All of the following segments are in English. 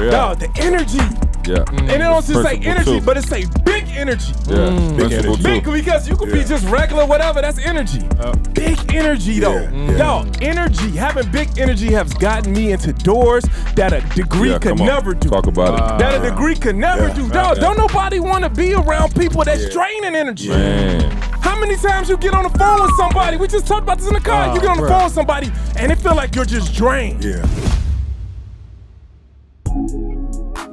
Dog, the energy. Yeah. And it don't just say energy, too. but it say big energy. Yeah. Big energy. Big, because you could be just regular, whatever. That's energy. Big energy, though. Dog, energy, having big energy has gotten me into doors that a degree could never do. Talk about it. That a degree could never do. Dog, don't nobody want to be around people that's draining energy. Man. How many times you get on the phone with somebody? We just talked about this in the car. You get on the phone with somebody and it feel like you're just drained. Yeah.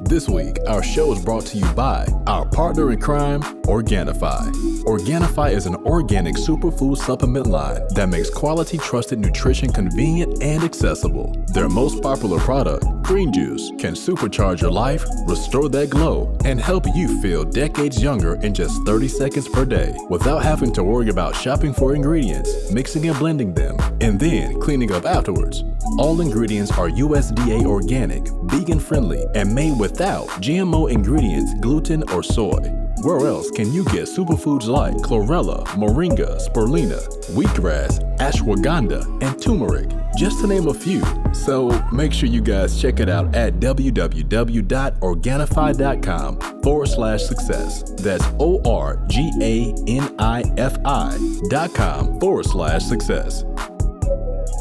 This week, our show is brought to you by our partner in crime, Organifi. Organifi is an organic superfood supplement line that makes quality, trusted nutrition convenient and accessible. Their most popular product, Green Juice, can supercharge your life, restore that glow, and help you feel decades younger in just 30 seconds per day without having to worry about shopping for ingredients, mixing and blending them, and then cleaning up afterwards. All ingredients are USDA organic, vegan-friendly, and made without GMO ingredients, gluten, or soy. Where else can you get superfoods like chlorella, moringa, spirulina, wheatgrass, ashwagandha, and turmeric, just to name a few? So make sure you guys check it out at www.organifi.com/success. That's ORGANIFI.com/success.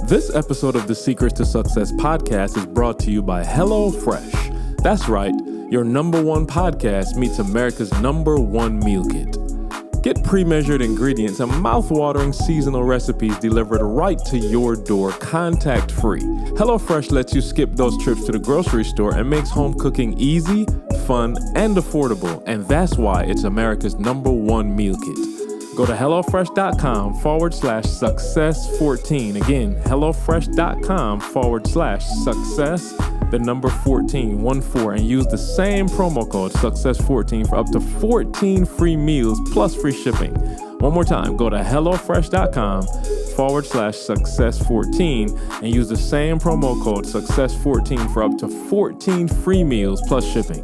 This episode of the Secrets to Success podcast is brought to you by HelloFresh. That's right, your #1 podcast meets America's #1 meal kit. Get pre-measured ingredients and mouth-watering seasonal recipes delivered right to your door, contact-free. HelloFresh lets you skip those trips to the grocery store and makes home cooking easy, fun, and affordable. And that's why it's America's #1 meal kit. Go to HelloFresh.com/success14. Again, HelloFresh.com/success, the number 14, 14, and use the same promo code success14 for up to 14 free meals plus free shipping. One more time, go to HelloFresh.com/success14 and use the same promo code success14 for up to 14 free meals plus shipping.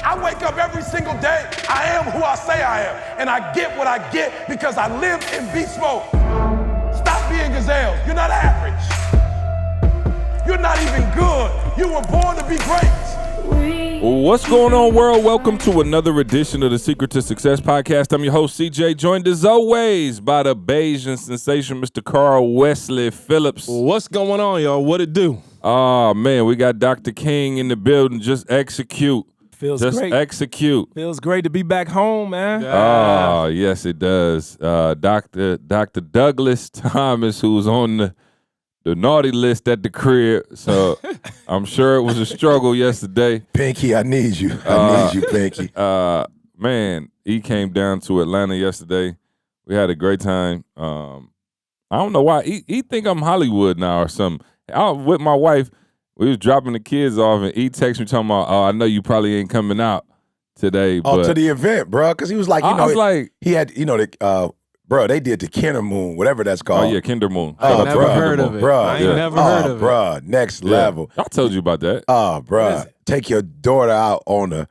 I wake up every single day. I am who I say I am. And I get what I get because I live in beast mode. Stop being gazelles. You're not average. You're not even good. You were born to be great. What's going on, world? Welcome to another edition of the Secret to Success podcast. I'm your host, CJ, joined as always by the Bayesian sensation, Mr. Carl Wesley Phillips. What's going on, y'all? What it do? Oh, man, we got Dr. King in the building. Just execute. Feels great. Execute. Feels great to be back home, man. Oh, yes, it does. Dr. Douglas Thomas, who's on the naughty list at the crib. So I'm sure it was a struggle yesterday. Pinky, I need you. I need you, Pinky. Man, he came down to Atlanta yesterday. We had a great time. I don't know why. He think I'm Hollywood now or something. I was with my wife. We was dropping the kids off, and he texted me talking about, "Oh, I know you probably ain't coming out today." But to the event, bro, because he was like, I was like, he had, bro, they did the Kinder Moon, whatever that's called. "Oh yeah, Kinder Moon." I never heard of it. Bro, I ain't never heard of it. Bro, next level. I told you about that. Bro, take your daughter out on a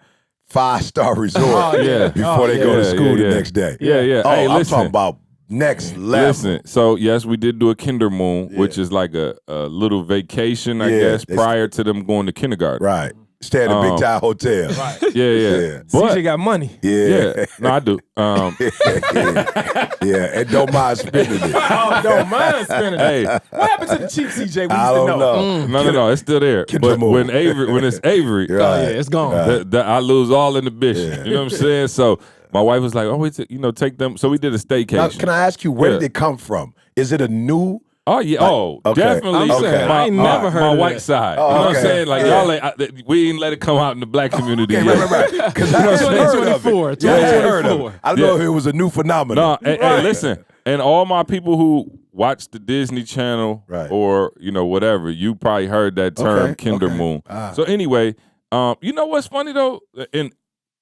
5-star resort before they go to school the next day. Yeah. Oh, Hey, I'm listen. talking about next level. Listen, so yes, we did do a Kinder Moon, which is like a little vacation, I guess, prior to them going to kindergarten. Right. Stay at the Big Tie Hotel. Right. Yeah. CJ But got money. yeah, no, I do. Yeah, and don't mind spending it. Oh, don't mind spending it. Hey, What happened to the cheap CJ we used I to don't know? no, it's still there. Kinder But Moon. when it's Avery, Right. Oh, yeah, it's gone. I lose all inhibition. You know what I'm saying? So my wife was like, "Oh, take them." So we did a Now, staycation. can I ask you, where did it come from? Is it a new? Oh yeah, okay. definitely. I'm saying, I ain't never heard my of white that. side. Oh, you know what I'm okay. saying? Like y'all, we ain't let it come out in the black community yet. Right. Because I haven't heard of it. 2024. I don't know if it was a new phenomenon. No, hey, listen, and all my people who watch the Disney Channel or whatever, you probably heard that term Kinder Moon. So anyway, you know what's funny though, and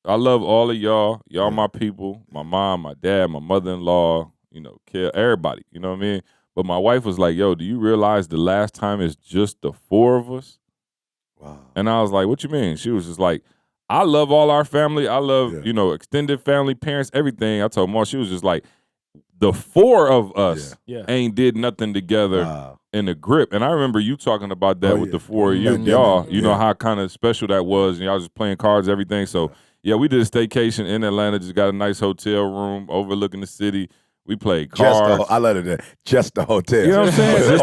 I love all of y'all. Y'all my people, my mom, my dad, my mother-in-law. Everybody. You know what I mean? But my wife was like, "Yo, do you realize the last time it's just the 4 of us?" Wow. And I was like, "What you mean?" She was just like, "I love all our family. I love, extended family, parents, everything." I told Mar, she was just like, "The 4 of us ain't did nothing together and the grip. And I remember you talking about that with the four of y'all. You know how kind of special that was, and y'all just playing cards, everything. So yeah, we did a staycation in Atlanta. Just got a nice hotel room overlooking the city. We played cards. I let it just the hotel. You know what I'm saying?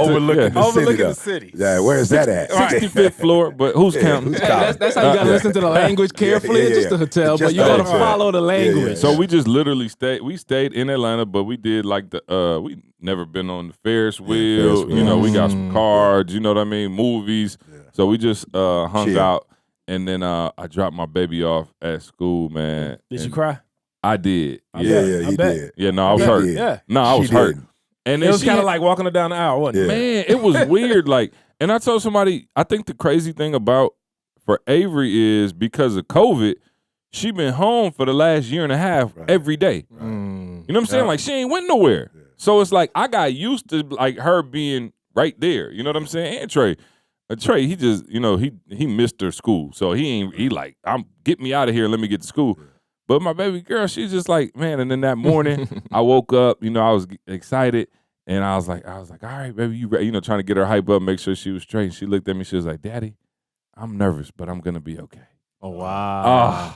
Overlooking the city. Yeah, where is that at? 65th floor, but who's counting? That's how you got to listen to the language carefully. It's just a hotel, but you got to follow the language. So we just literally stayed in Atlanta, but we did like we never been on the Ferris wheel. You know, we got some cards, you know what I mean, movies. Yeah. So we just hung out, and then I dropped my baby off at school, man. Did you cry? I did. Yeah, he did. Yeah, no, I was hurt. Yeah. No, I was hurt. And it was kind of like walking her down the aisle, wasn't it? Man, it was weird. Like, and I told somebody, I think the crazy thing for Avery is because of COVID, she been home for the last year and a half every day. Right. You know what I'm saying? Like, she ain't went nowhere. Yeah. So it's like I got used to like her being right there. You know what I'm saying? And Trey, he just, you know, he missed her school. So he like, get me out of here and let me get to school. Yeah. But my baby girl, she's just like, man. And then that morning, I woke up, you know, I was excited, and I was like, all right, baby, you know, trying to get her hype up, make sure she was straight. And she looked at me, she was like, Daddy, I'm nervous, but I'm gonna be okay. Oh wow.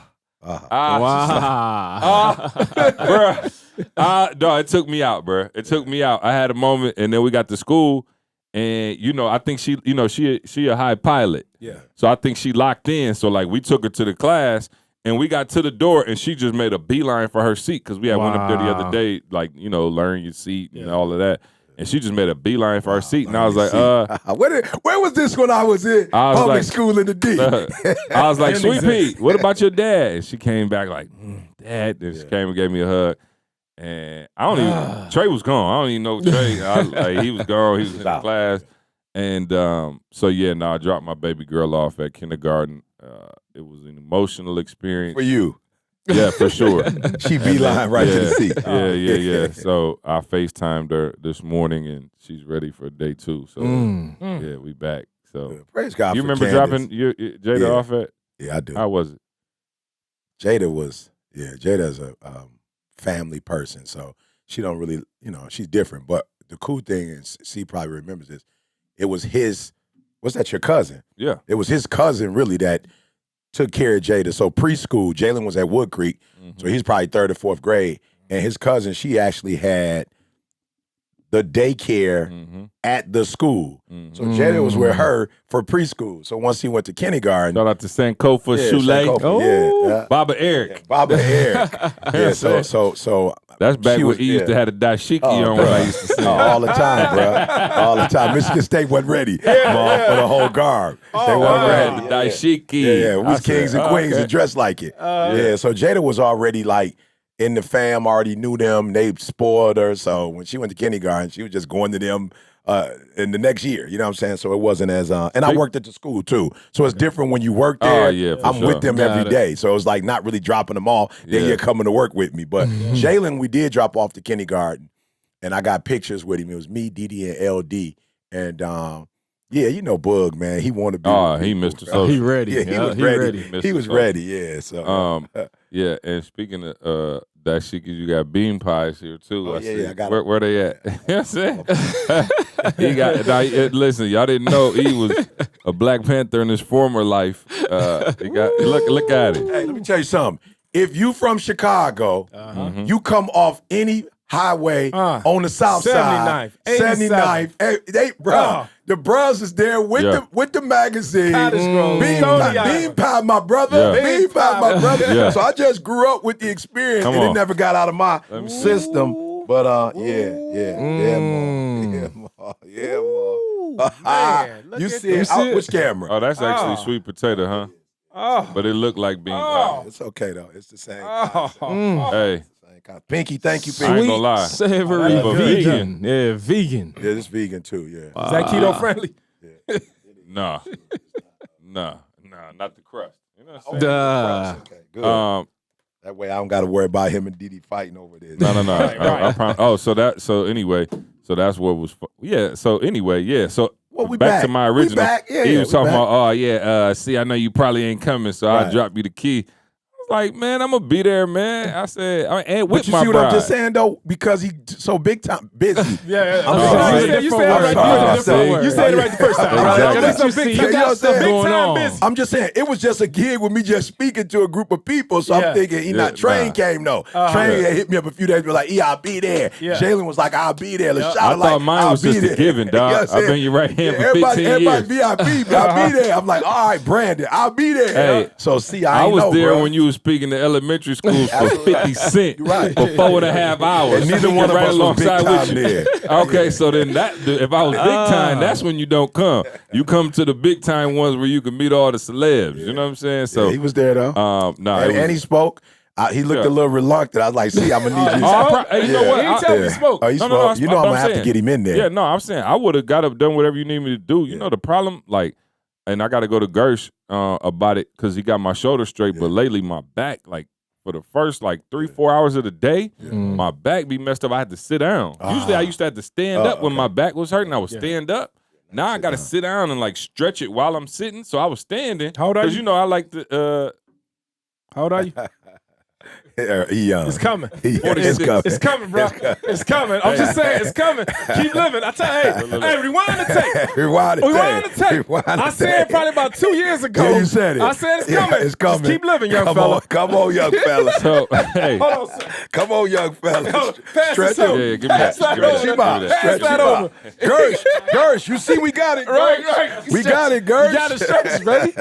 No, it took me out, bro. It took me out. I had a moment, and then we got to school, and you know, I think she a high pilot. Yeah. So I think she locked in. So like, we took her to the class. And we got to the door, and she just made a beeline for her seat because we had went up there the other day, like, you know, learn your seat and all of that. And she just made a beeline for her seat. And I was like, where was this when I was in public school in the D? I was like, Sweet Pea, what about your dad? And she came back like, Dad. And she came and gave me a hug. And I don't even, Trey was gone. I don't even know Trey. He was gone. He was in the class. And I dropped my baby girl off at kindergarten. It was an emotional experience. For you. Yeah, for sure. She beeline right to the seat. Yeah. So I FaceTimed her this morning, and she's ready for day 2. So, yeah, we back. So praise God. You remember dropping Jada off at? Yeah, I do. How was it? Jada's a family person, so she don't really, you know, she's different. But the cool thing is, C probably remembers this, it was his, what's that, your cousin? Yeah. It was his cousin, really, that took care of Jada. So preschool, Jalen was at Wood Creek, so he's probably 3rd or 4th grade. And his cousin, she actually had the daycare at the school. So Jada was with her for preschool. So once he went to kindergarten. Shout out to Sankofa Shule. Baba Eric. Yeah, Baba Eric. Yeah, so that's back when he used to have a dashiki on what I used to say. All the time, bro. All the time. Michigan State wasn't ready for the whole garb. They weren't ready. Dashiki. Yeah, we was kings and queens and dressed like it. So Jada was already like in the fam, already knew them. They spoiled her. So when she went to kindergarten, she was just going to them in the next year. You know what I'm saying? So it wasn't as and I worked at the school too. So it's different when you work there. I'm with them every day. So it's like not really dropping them off. Then you're coming to work with me. But Jalen, we did drop off to kindergarten, and I got pictures with him. It was me, Didi, and LD. And yeah, you know Bug, man. He wanted to be. He missed the He ready. Yeah, he was ready. He was ready, yeah. So yeah, and speaking of that shit, you got bean pies here too. I got where they at? You know what I'm saying? He got listen, y'all didn't know he was a Black Panther in his former life. He got look at it. Hey, let me tell you something. If you from Chicago, you come off any highway on the south side, 79th, the bros is there with the magazine. Bean pie, my brother. Bean pie, my brother. So I just grew up with the experience, and it never got out of my system. But you see it? Which camera? Oh, that's actually sweet potato, huh? Oh, but it looked like bean pie. It's okay though. It's the same. Hey. Pinky, thank you, Pinky. I ain't gonna lie. Savory vegan. Yeah, vegan. Yeah, it's vegan too, yeah. Is that keto friendly? Nah, not the crust. You know what I'm saying? Okay, good. That way I don't got to worry about him and Didi fighting over this. No. So that's what was. Yeah. So anyway, yeah. So we back to my original. Yeah, he was talking about, see, I know you probably ain't coming, so I'll drop you the key. I was like, man, I'm gonna be there, man. I said, and with But you my see what bride. I'm just saying though, because he so big time busy. You said it right the first time. Exactly. You got stuff going on. I'm just saying, it was just a gig with me just speaking to a group of people. So I'm thinking, Train came though. Train had hit me up a few days ago, like, I'll be there. Jalen was like, I'll be there. I thought mine was just a giving, dog. I've been your right hand for 15 years. Everybody VIP, I'll be there. I'm like, all right, Brandon, I'll be there. Hey, so see, I was there when you was speaking to elementary schools for 50 cents for 4.5 hours. And neither one of us was big time there. Okay, so then if I was big time, that's when you don't come. You come to the big time ones where you can meet all the celebs. You know what I'm saying? So he was there though. And he spoke. He looked a little reluctant. I was like, see, I'm going to need you. Hey, you know what? He didn't tell me he spoke. Oh, he spoke. You know I'm going to have to get him in there. Yeah, no, I'm saying I would have got up, done whatever you need me to do. You know the problem, like, and I got to go to Gersh about it because he got my shoulder straight. But lately, my back, like, for the first, 3-4 hours of the day, my back be messed up. I had to sit down. Usually, I used to have to stand up when my back was hurting. I would stand up. Now I got to sit down and, stretch it while I'm sitting. So I was standing. How old are you? Because, you know, I like to How old are you? He young. It's coming. It's coming. It's coming, bro. It's coming. I'm just saying, it's coming. Keep living. I tell you, hey, rewind the tape. Rewind the tape. I said it probably about 2 years ago. Yeah, you said it. I said it's coming. It's coming. Just keep living, young fella. Come on, young fella. So, hey. Hold on, sir. Come on, young fella. Pass Stretch this over. Yeah, give me that. Stretch him out. Pass that over. Gersh, you see we got it. Right. We got it, Gersh. You got the stretches, baby.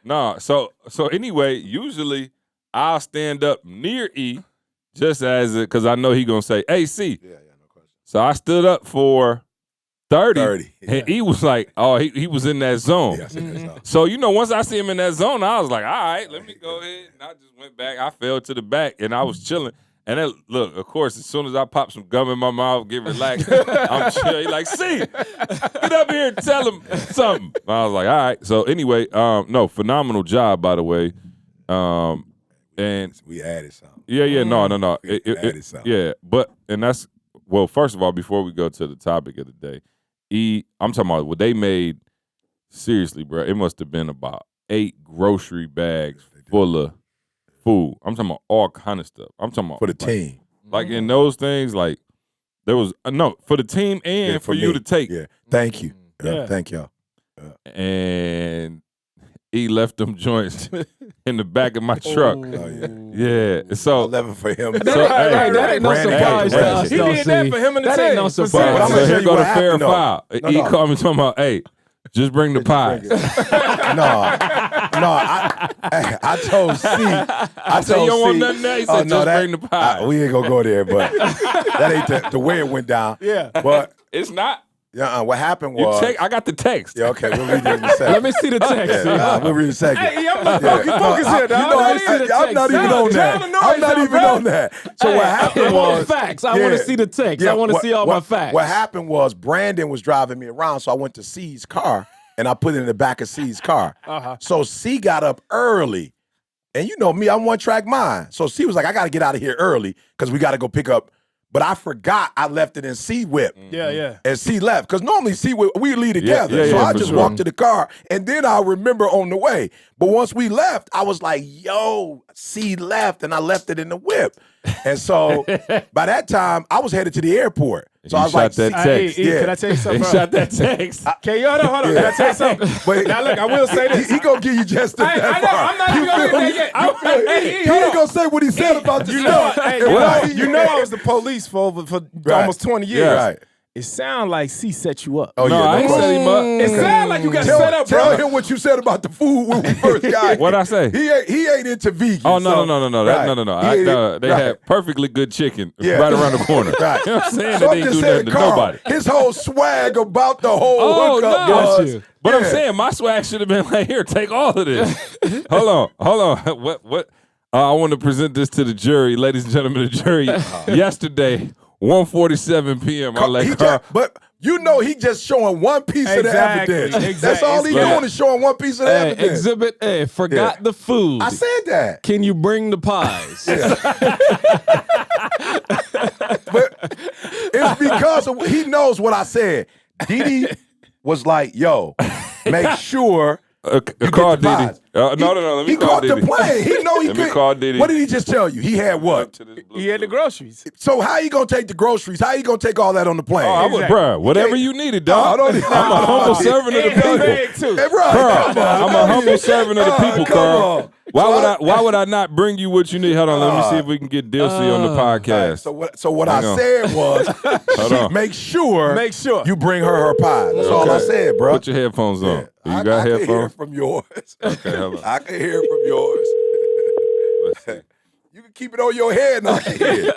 No, so anyway, usually I'll stand up near E just as because I know he gonna say, "Hey, C." Yeah, no question. So I stood up for 30. Yeah. And he was like, "Oh, he was in that zone." Yeah, So once I see him in that zone, I was like, "All right, let me go ahead." And I just went back. I fell to the back, and I was chilling. And then, look, of course, as soon as I pop some gum in my mouth, get relaxed, I'm chill. He like, "C, get up here and tell him something." I was like, "All right." So anyway, no, phenomenal job, by the way. And we added something. Yeah, no. Added something. Yeah, and that's, well, first of all, before we go to the topic of the day, I'm talking about what they made, seriously, bro, it must have been about 8 grocery bags full of food. I'm talking about all kind of stuff. I'm talking about for the team. Like in those things, like there was, no, for the team and for you me. to take. Yeah, thank you. Thank y'all. And he left them joints in the back of my truck. Oh, yeah. So 11 for him. That ain't no surprise to us. He did that for him and the That team. ain't no So surprise. here go the fair happened, though. foul. He called me talking about, "Hey, just bring the pies." I told C. I said, told "You don't want C, nothing there?" He said, "Just bring the pies." We ain't gonna go there, but that ain't the way it went down. Yeah. But It's not. what happened was. I got the text. Yeah, okay, we'll read it in a second. Let me see the text. We'll read it in a second. Hey, I'm focus here, dog. I'm not even on that. I'm not even on that. So what happened I want was. facts. I want to see the text. I want to see all my facts. What happened was Brandon was driving me around, so I went to C's car and I put it in the back of C's car. So C got up early, and you know me, I'm one track mind. So C was like, "I got to get out of here early because we got to go pick up." But I forgot I left it in C whip. Yeah. And C left. Because normally C whip, we leave together. Yeah, so I for just sure. walked to the car. And then I remember on the way. But once we left, I was like, yo, C left. And I left it in the whip. And so by that time, I was headed to the airport. So I was like, that text. Can I tell you something? He shot that text. Okay, hold on. Can I tell you something? But Now, look, I will say this. he gonna give you just that I know. part. I'm not even going to get that yet. He ain't gonna say what he said about the stuff. You know I was the police for almost 20 years. Yeah, right. It sound like C set you up. Oh, No, I ain't set him up. It sound like you got set up, Tell bro. him what you said about the food when we first got What'd I say? He ain't into vegan. Oh, no. Right. No. They had perfectly good chicken right around the corner. Right. You know what I'm saying? So They I'm didn't just do saying, nothing to Carl, nobody. his whole swag about the whole hookup no. was. But I'm saying my swag should have been like, "Here, take all of this." Hold on. What? I want to present this to the jury, ladies and gentlemen of the jury. Yesterday, 1:47 p.m. I let Carl. But you know he just showing one piece of the evidence. Exactly. That's all he doing is showing one piece of the Hey, evidence. Exhibit A, forgot the food. I said that. Can you bring the pies? But it's because he knows what I said. Didi was like, yo, make sure Call Diddy. No. Let me call Diddy. He caught the plane. He know he Let could. me call Diddy. What did he just tell you? He had what? He had the groceries. So how you gonna take the groceries? How you gonna take all that on the plane? Bro, whatever you needed, dog. I'm a humble servant of the people. Hey, I'm a humble servant of the people, Carl. Why would I not bring you what you need? Hold on, let me see if we can get Dilsey on the podcast. So what I said was, make sure you bring her pies. That's all I said, bro. Put your headphones on. Yeah. You got I headphones? can hear from yours. Okay, hold on. I can hear from yours. Let's see. You can keep it on your head and I can hear.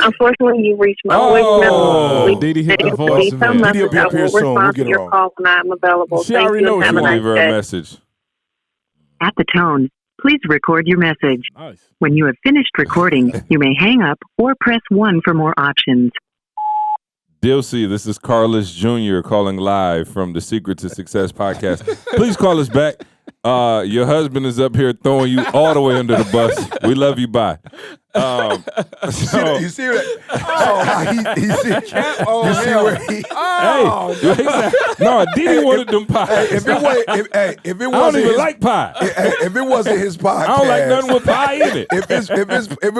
Unfortunately, you've reached my voicemail. Didi hit the voice. Didi will be up here soon. We'll get her on. Call when I'm available. She Thank already you. knows Have you a Leave nice her day. a message. At the tone, please record your message. Nice. When you have finished recording, you may hang up or press 1 for more options. Dilsey, this is Carlos Jr. calling live from the Secret to Success podcast. Please call us back. Your husband is up here throwing you all the way under the bus. We love you. Bye. You see that? You see where he? No, Didi wanted them pies. If it was, I don't even like pie. If it wasn't his podcast, I don't like nothing with pie in it. If it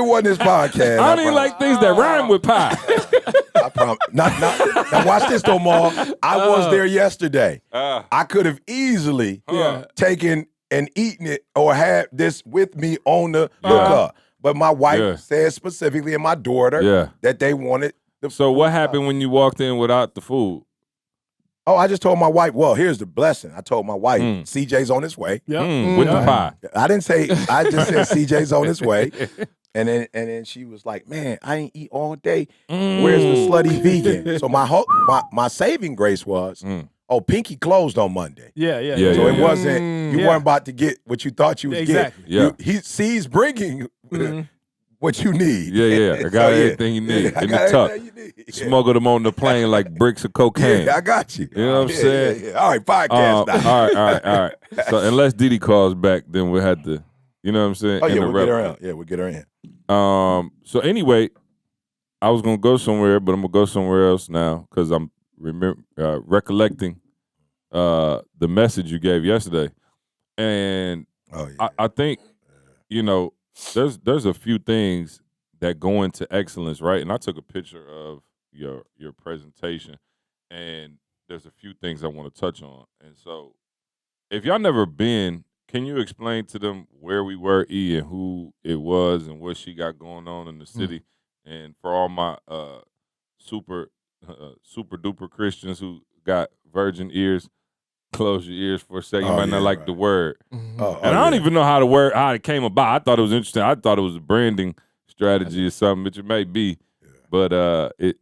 wasn't his podcast, I don't even like things that rhyme with pie. I promise. Now watch this though, Ma. I was there yesterday. I could have easily taken and eaten it or had this with me on the car. But my wife said specifically, and my daughter, that they wanted the So food. what happened when you walked in without the food? Oh, I just told my wife, well, here's the blessing. I told my wife, CJ's on his way. With the pie. I didn't say, I just said CJ's on his way. And then she was like, man, I ain't eat all day. Where's the Slutty Vegan? So my saving grace was, Pinky closed on Monday. Yeah. So it wasn't, you weren't about to get what you thought you was Exactly. getting. He's bringing what you need. Yeah. I got everything you need in the tuck. Smuggled them on the plane like bricks of cocaine. Yeah, I got you. You know what I'm saying? Yeah. All right, podcast now. All right. So unless Didi calls back, then we'll have to, you know what I'm saying? Oh, yeah, we'll interrupt. get her in. Yeah, we'll get her in. So anyway, I was gonna go somewhere, but I'm gonna go somewhere else now because I'm recollecting the message you gave yesterday, and I think there's a few things that go into excellence, right? And I took a picture of your presentation, and there's a few things I want to touch on. And so, if y'all never been, can you explain to them where we were, and who it was, and what she got going on in the city? And for all my super duper Christians who got virgin ears, close your ears for a second. You might not like the word. And I don't even know how it came about. I thought it was interesting. I thought it was a branding strategy or something, which it may be. But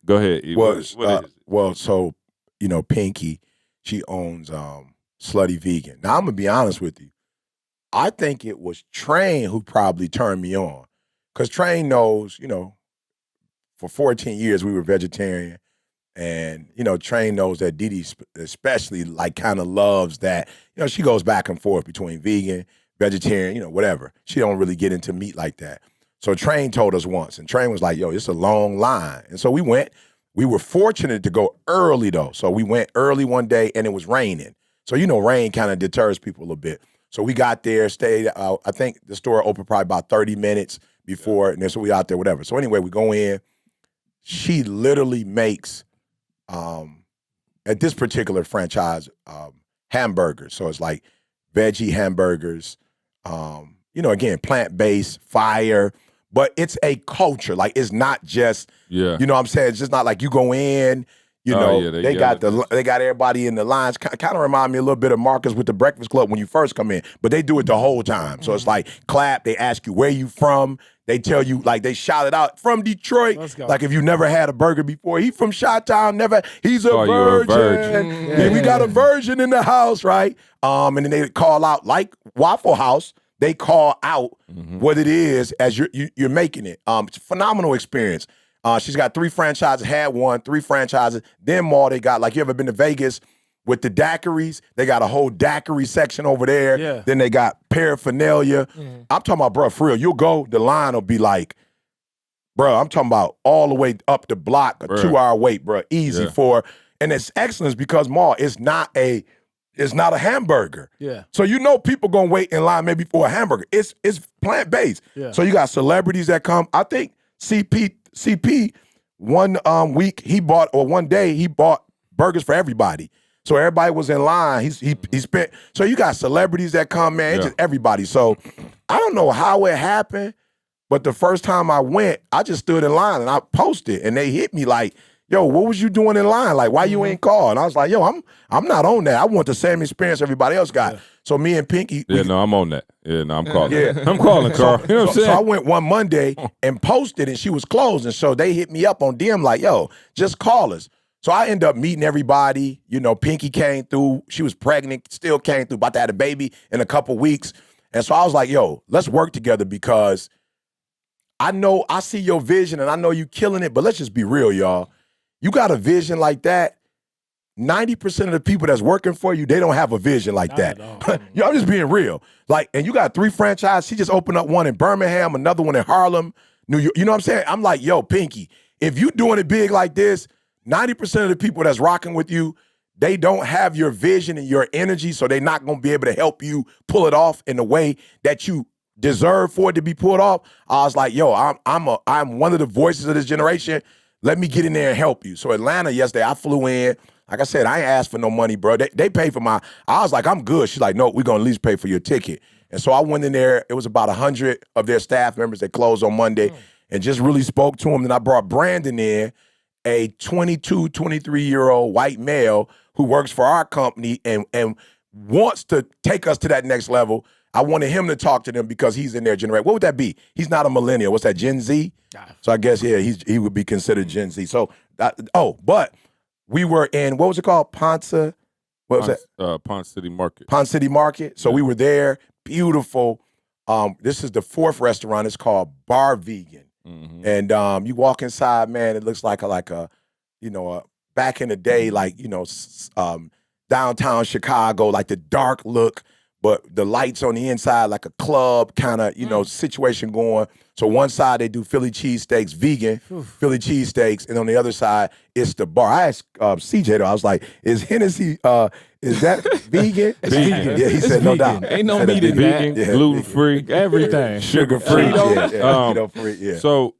go ahead. What is it? Well, so Pinky, she owns Slutty Vegan. Now I'm gonna be honest with you. I think it was Train who probably turned me on, because Train knows, for 14 years we were vegetarian, and Train knows that Didi especially kind of loves that. She goes back and forth between vegan, vegetarian, whatever. She don't really get into meat like that. So Train told us once, and Train was like, yo, it's a long line. And so we went. We were fortunate to go early, though. So we went early one day, and it was raining. So, rain kind of deters people a little bit. So we got there, stayed, I think the store opened probably about 30 minutes before, and then so we out there, whatever. So anyway, we go in. She literally makes, at this particular franchise, hamburgers. So it's like veggie hamburgers, again, plant-based, fire, but it's a culture. Like, it's not just, you know what I'm saying? It's just not like you go in, they got everybody in the lines. Kind of remind me a little bit of Marcus with the Breakfast Club when you first come in, but they do it the whole time. So it's like clap, they ask you where you from, they tell you, like, they shout it out, from Detroit. Like, if you never had a burger before, he from Chi-Town, he's a virgin. Yeah, we got a virgin in the house, right? And then they call out, like Waffle House, they call out what it is as you're making it. It's a phenomenal experience. She's got 3 franchises, had 3 franchises. Then more, they got, like, you ever been to Vegas with the daiquiris? They got a whole daiquiri section over there. Yeah. Then they got paraphernalia. I'm talking about, bro, for real, you'll go, the line will be like, bro, I'm talking about all the way up the block, a 2-hour wait, bro, easy for, and it's excellence because, Ma, it's not a, is not a hamburger. Yeah. So you know people gonna wait in line maybe for a hamburger. It's plant-based. Yeah. So you got celebrities that come. I think CP one week one day he bought burgers for everybody. So everybody was in line. He spent. So you got celebrities that come, man. It's just everybody. So I don't know how it happened, but the first time I went, I just stood in line and I posted, and they hit me like, "Yo, what was you doing in line? Like, why you ain't called?" And I was like, "Yo, I'm not on that. I want the same experience everybody else got." Yeah. So me and Pinky, I'm on that. Yeah, no, I'm calling. Yeah, I'm calling, Carl. You know what I'm saying? So I went one Monday and posted, and she was closed, and so they hit me up on DM like, "Yo, just call us." So I ended up meeting everybody. You know, Pinky came through. She was pregnant, still came through, about to have a baby in a couple weeks. And so I was like, yo, let's work together because I know I see your vision and I know you killing it, but let's just be real, y'all. You got a vision like that, 90% of the people that's working for you, they don't have a vision like that. Yo, I'm just being real. Like, and you got 3 franchises. She just opened up one in Birmingham, another one in Harlem, New York. You know what I'm saying? I'm like, yo, Pinky, if you doing it big like this, 90% of the people that's rocking with you, they don't have your vision and your energy, so they're not going to be able to help you pull it off in the way that you deserve for it to be pulled off. I was like, yo, I'm one of the voices of this generation. Let me get in there and help you. So Atlanta yesterday, I flew in. Like I said, I ain't asked for no money, bro. They paid for my, I was like, I'm good. She's like, no, we're going to at least pay for your ticket. And so I went in there. It was about 100 of their staff members that closed on Monday and just really spoke to them. Then I brought Brandon in, a 22, 23-year-old white male who works for our company and wants to take us to that next level. I wanted him to talk to them because he's in their generation. What would that be? He's not a millennial. What's that, Gen Z? So I guess, yeah, he would be considered Gen Z. So, but we were in, what was it called? Ponce City Market. Ponce City Market. So we were there. Beautiful. This is the 4th restaurant. It's called Bar Vegan. Mm-hmm. And you walk inside, man, it looks like a back in the day, like, downtown Chicago, like the dark look, but the lights on the inside, like a club kind of, situation going. So one side they do Philly cheesesteaks, vegan Philly cheesesteaks, and on the other side it's the bar. I asked CJ though, I was like, "Is Hennessy is that vegan?" Vegan. Yeah, he said no doubt. Ain't no meat in that. Vegan, gluten free, everything, sugar free. Keto free. Yeah. So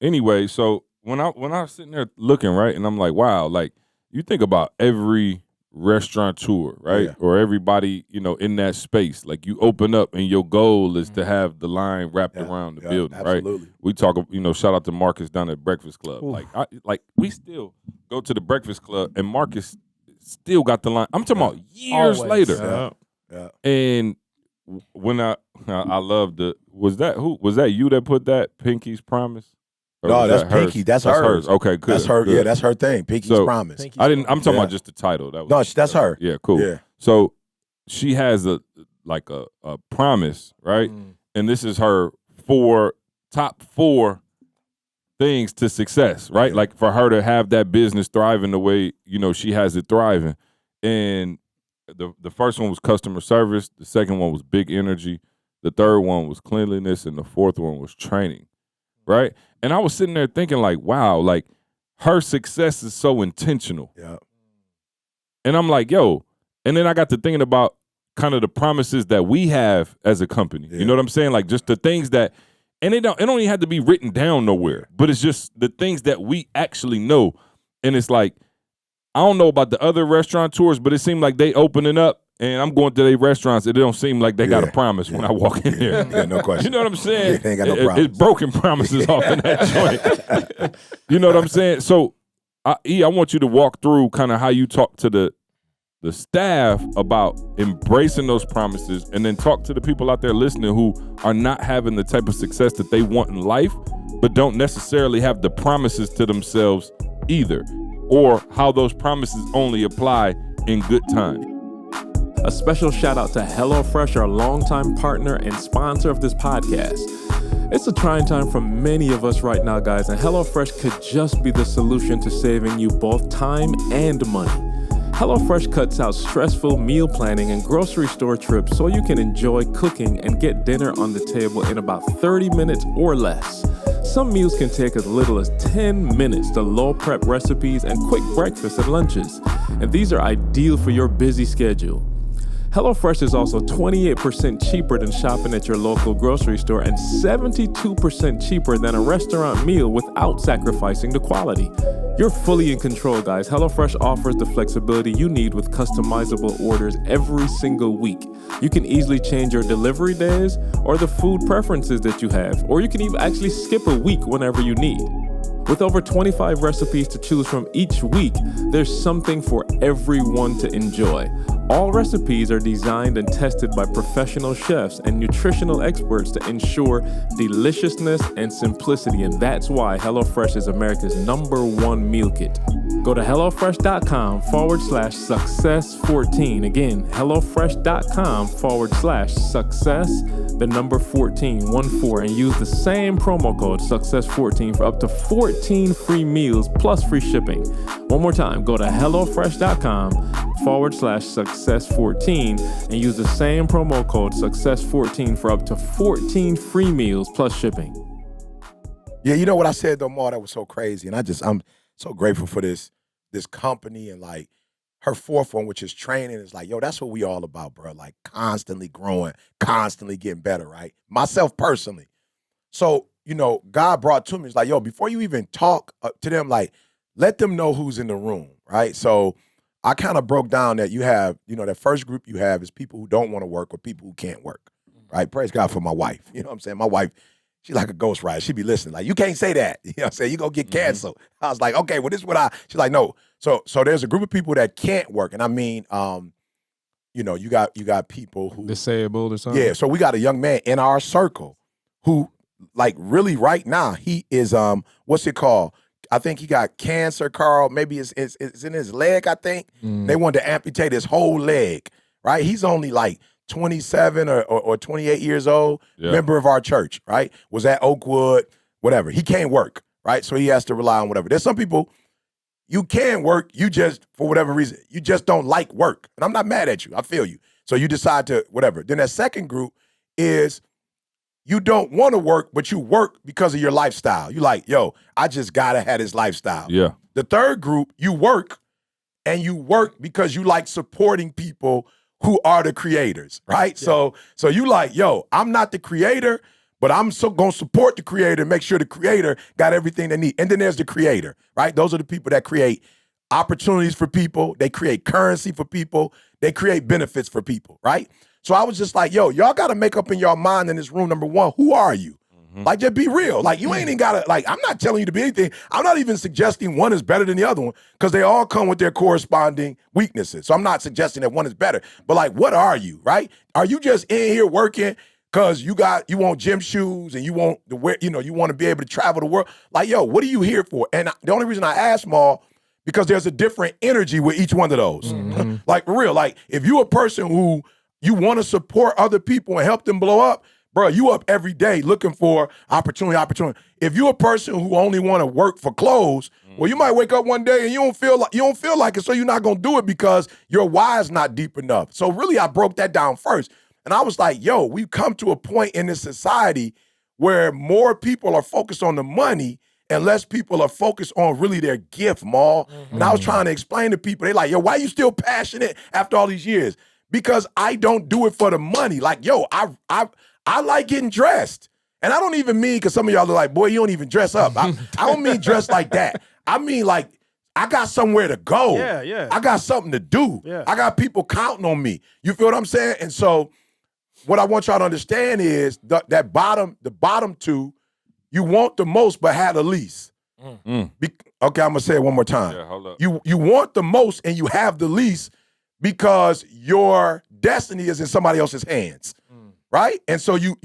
anyway, so when I was sitting there looking, right, and I'm like, wow, like you think about every restaurateur, right? Yeah. Or everybody, in that space. Like you open up and your goal is to have the line wrapped around the building, absolutely. Right? We talk, shout out to Marcus down at Breakfast Club. Ooh. Like we still go to the Breakfast Club and Marcus still got the line. I'm talking about years later. Yeah. And when I love was that you that put that Pinky's Promise? No, that's Pinky. That's hers. Okay, good. That's her. Good. Yeah, that's her thing. Pinky's Promise. I'm talking about just the title. That's her. Yeah, cool. Yeah. So she has a promise, right? And this is her top 4 things to success, right? Yeah. Like for her to have that business thriving the way she has it thriving. And the first one was customer service. The second one was big energy. The third one was cleanliness, and the 4th one was training. Right? And I was sitting there thinking like, wow, like her success is so intentional. Yeah. And I'm like, yo, and then I got to thinking about kind of the promises that we have as a company. Yeah. You know what I'm saying? Like just the things that, and it don't even have to be written down nowhere, but it's just the things that we actually know. And it's like, I don't know about the other restaurateurs, but it seemed like they opening up. And I'm going to their restaurants. It don't seem like they got a promise when I walk in there. Yeah, no question. You know what I'm saying? They ain't got no promise. It's broken promises off in that joint. You know what I'm saying? So, I want you to walk through kind of how you talk to the staff about embracing those promises, and then talk to the people out there listening who are not having the type of success that they want in life, but don't necessarily have the promises to themselves either, or how those promises only apply in good times. A special shout out to HelloFresh, our longtime partner and sponsor of this podcast. It's a trying time for many of us right now, guys, and HelloFresh could just be the solution to saving you both time and money. HelloFresh cuts out stressful meal planning and grocery store trips so you can enjoy cooking and get dinner on the table in about 30 minutes or less. Some meals can take as little as 10 minutes to low prep recipes and quick breakfasts and lunches. and these are ideal for your busy schedule. HelloFresh is also 28% cheaper than shopping at your local grocery store and 72% cheaper than a restaurant meal without sacrificing the quality. You're fully in control, guys. HelloFresh offers the flexibility you need with customizable orders every single week. You can easily change your delivery days or the food preferences that you have, or you can even actually skip a week whenever you need. With over 25 recipes to choose from each week, there's something for everyone to enjoy. All recipes are designed and tested by professional chefs and nutritional experts to ensure deliciousness and simplicity, and that's why HelloFresh is America's #1 meal kit. Go to HelloFresh.com/success14. Again, HelloFresh.com/success, the number 14, 14, and use the same promo code success14 for up to 14 free meals plus free shipping. One more time, go to HelloFresh.com/success14 and use the same promo code success14 for up to 14 free meals plus shipping. Yeah, you know what I said though, Ma, that was so crazy. And I'm so grateful for this company, and like her fourth one, which is training, is like, yo, that's what we all about, bro. Like constantly growing, constantly getting better, right? Myself personally. So, you know, God brought to me, it's like, yo, before you even talk to them, like, let them know who's in the room, right? So I kind of broke down that you have, you know, that first group you have is people who don't want to work or people who can't work, right? Praise God for my wife. You know what I'm saying? My wife, she's like a ghostwriter. She be listening. Like, you can't say that. You know what I'm saying? You gonna get canceled. I was like, okay, well, this is what she's like, no. So there's a group of people that can't work. And I mean, you know, you got people who disabled or something. Yeah. So we got a young man in our circle who, like, really right now, he is what's it called? I think he got cancer, Carl. Maybe it's in his leg, I think. They wanted to amputate his whole leg, right? He's only like 27 or 28 years old, member of our church, right? Was at Oakwood, whatever. He can't work, right? So he has to rely on whatever. There's some people, you can work, you just, for whatever reason, you just don't like work. And I'm not mad at you. I feel you. So you decide to whatever. Then that second group is you don't want to work, but you work because of your lifestyle. You like, yo, I just gotta have this lifestyle. Yeah. The third group, you work, and you work because you like supporting people who are the creators, right? Yeah. So you like, yo, I'm not the creator, but I'm gonna support the creator, make sure the creator got everything they need. And then there's the creator, right? Those are the people that create opportunities for people. They create currency for people. They create benefits for people, right? So I was just like, yo, y'all got to make up in your mind in this room, number one, who are you? Like, just be real. Like, you ain't even got to, like, I'm not telling you to be anything. I'm not even suggesting one is better than the other one because they all come with their corresponding weaknesses. So I'm not suggesting that one is better. But, like, what are you, right? Are you just in here working because you want gym shoes and you want to wear, you know, you want to be able to travel the world? Like, yo, what are you here for? And the only reason I asked Maul, because there's a different energy with each one of those. Like, for real, like, if you a person who you want to support other people and help them blow up, bro, you up every day looking for opportunity. If you're a person who only want to work for clothes, well, you might wake up one day and you don't feel like it, so you're not gonna do it because your why is not deep enough. So really, I broke that down first, and I was like, yo, we've come to a point in this society where more people are focused on the money and less people are focused on really their gift, Maul. And I was trying to explain to people, they like, yo, why are you still passionate after all these years? Because I don't do it for the money. Like, yo, I like getting dressed. And I don't even mean, because some of y'all are like, boy, you don't even dress up. I don't mean dress like that. I mean, like, I got somewhere to go. Yeah. I got something to do. Yeah. I got people counting on me. You feel what I'm saying? And so what I want y'all to understand is the bottom two, you want the most but have the least. Okay, I'm going to say it one more time. Yeah, hold up. You want the most and you have the least because your destiny is in somebody else's hands, right? And so you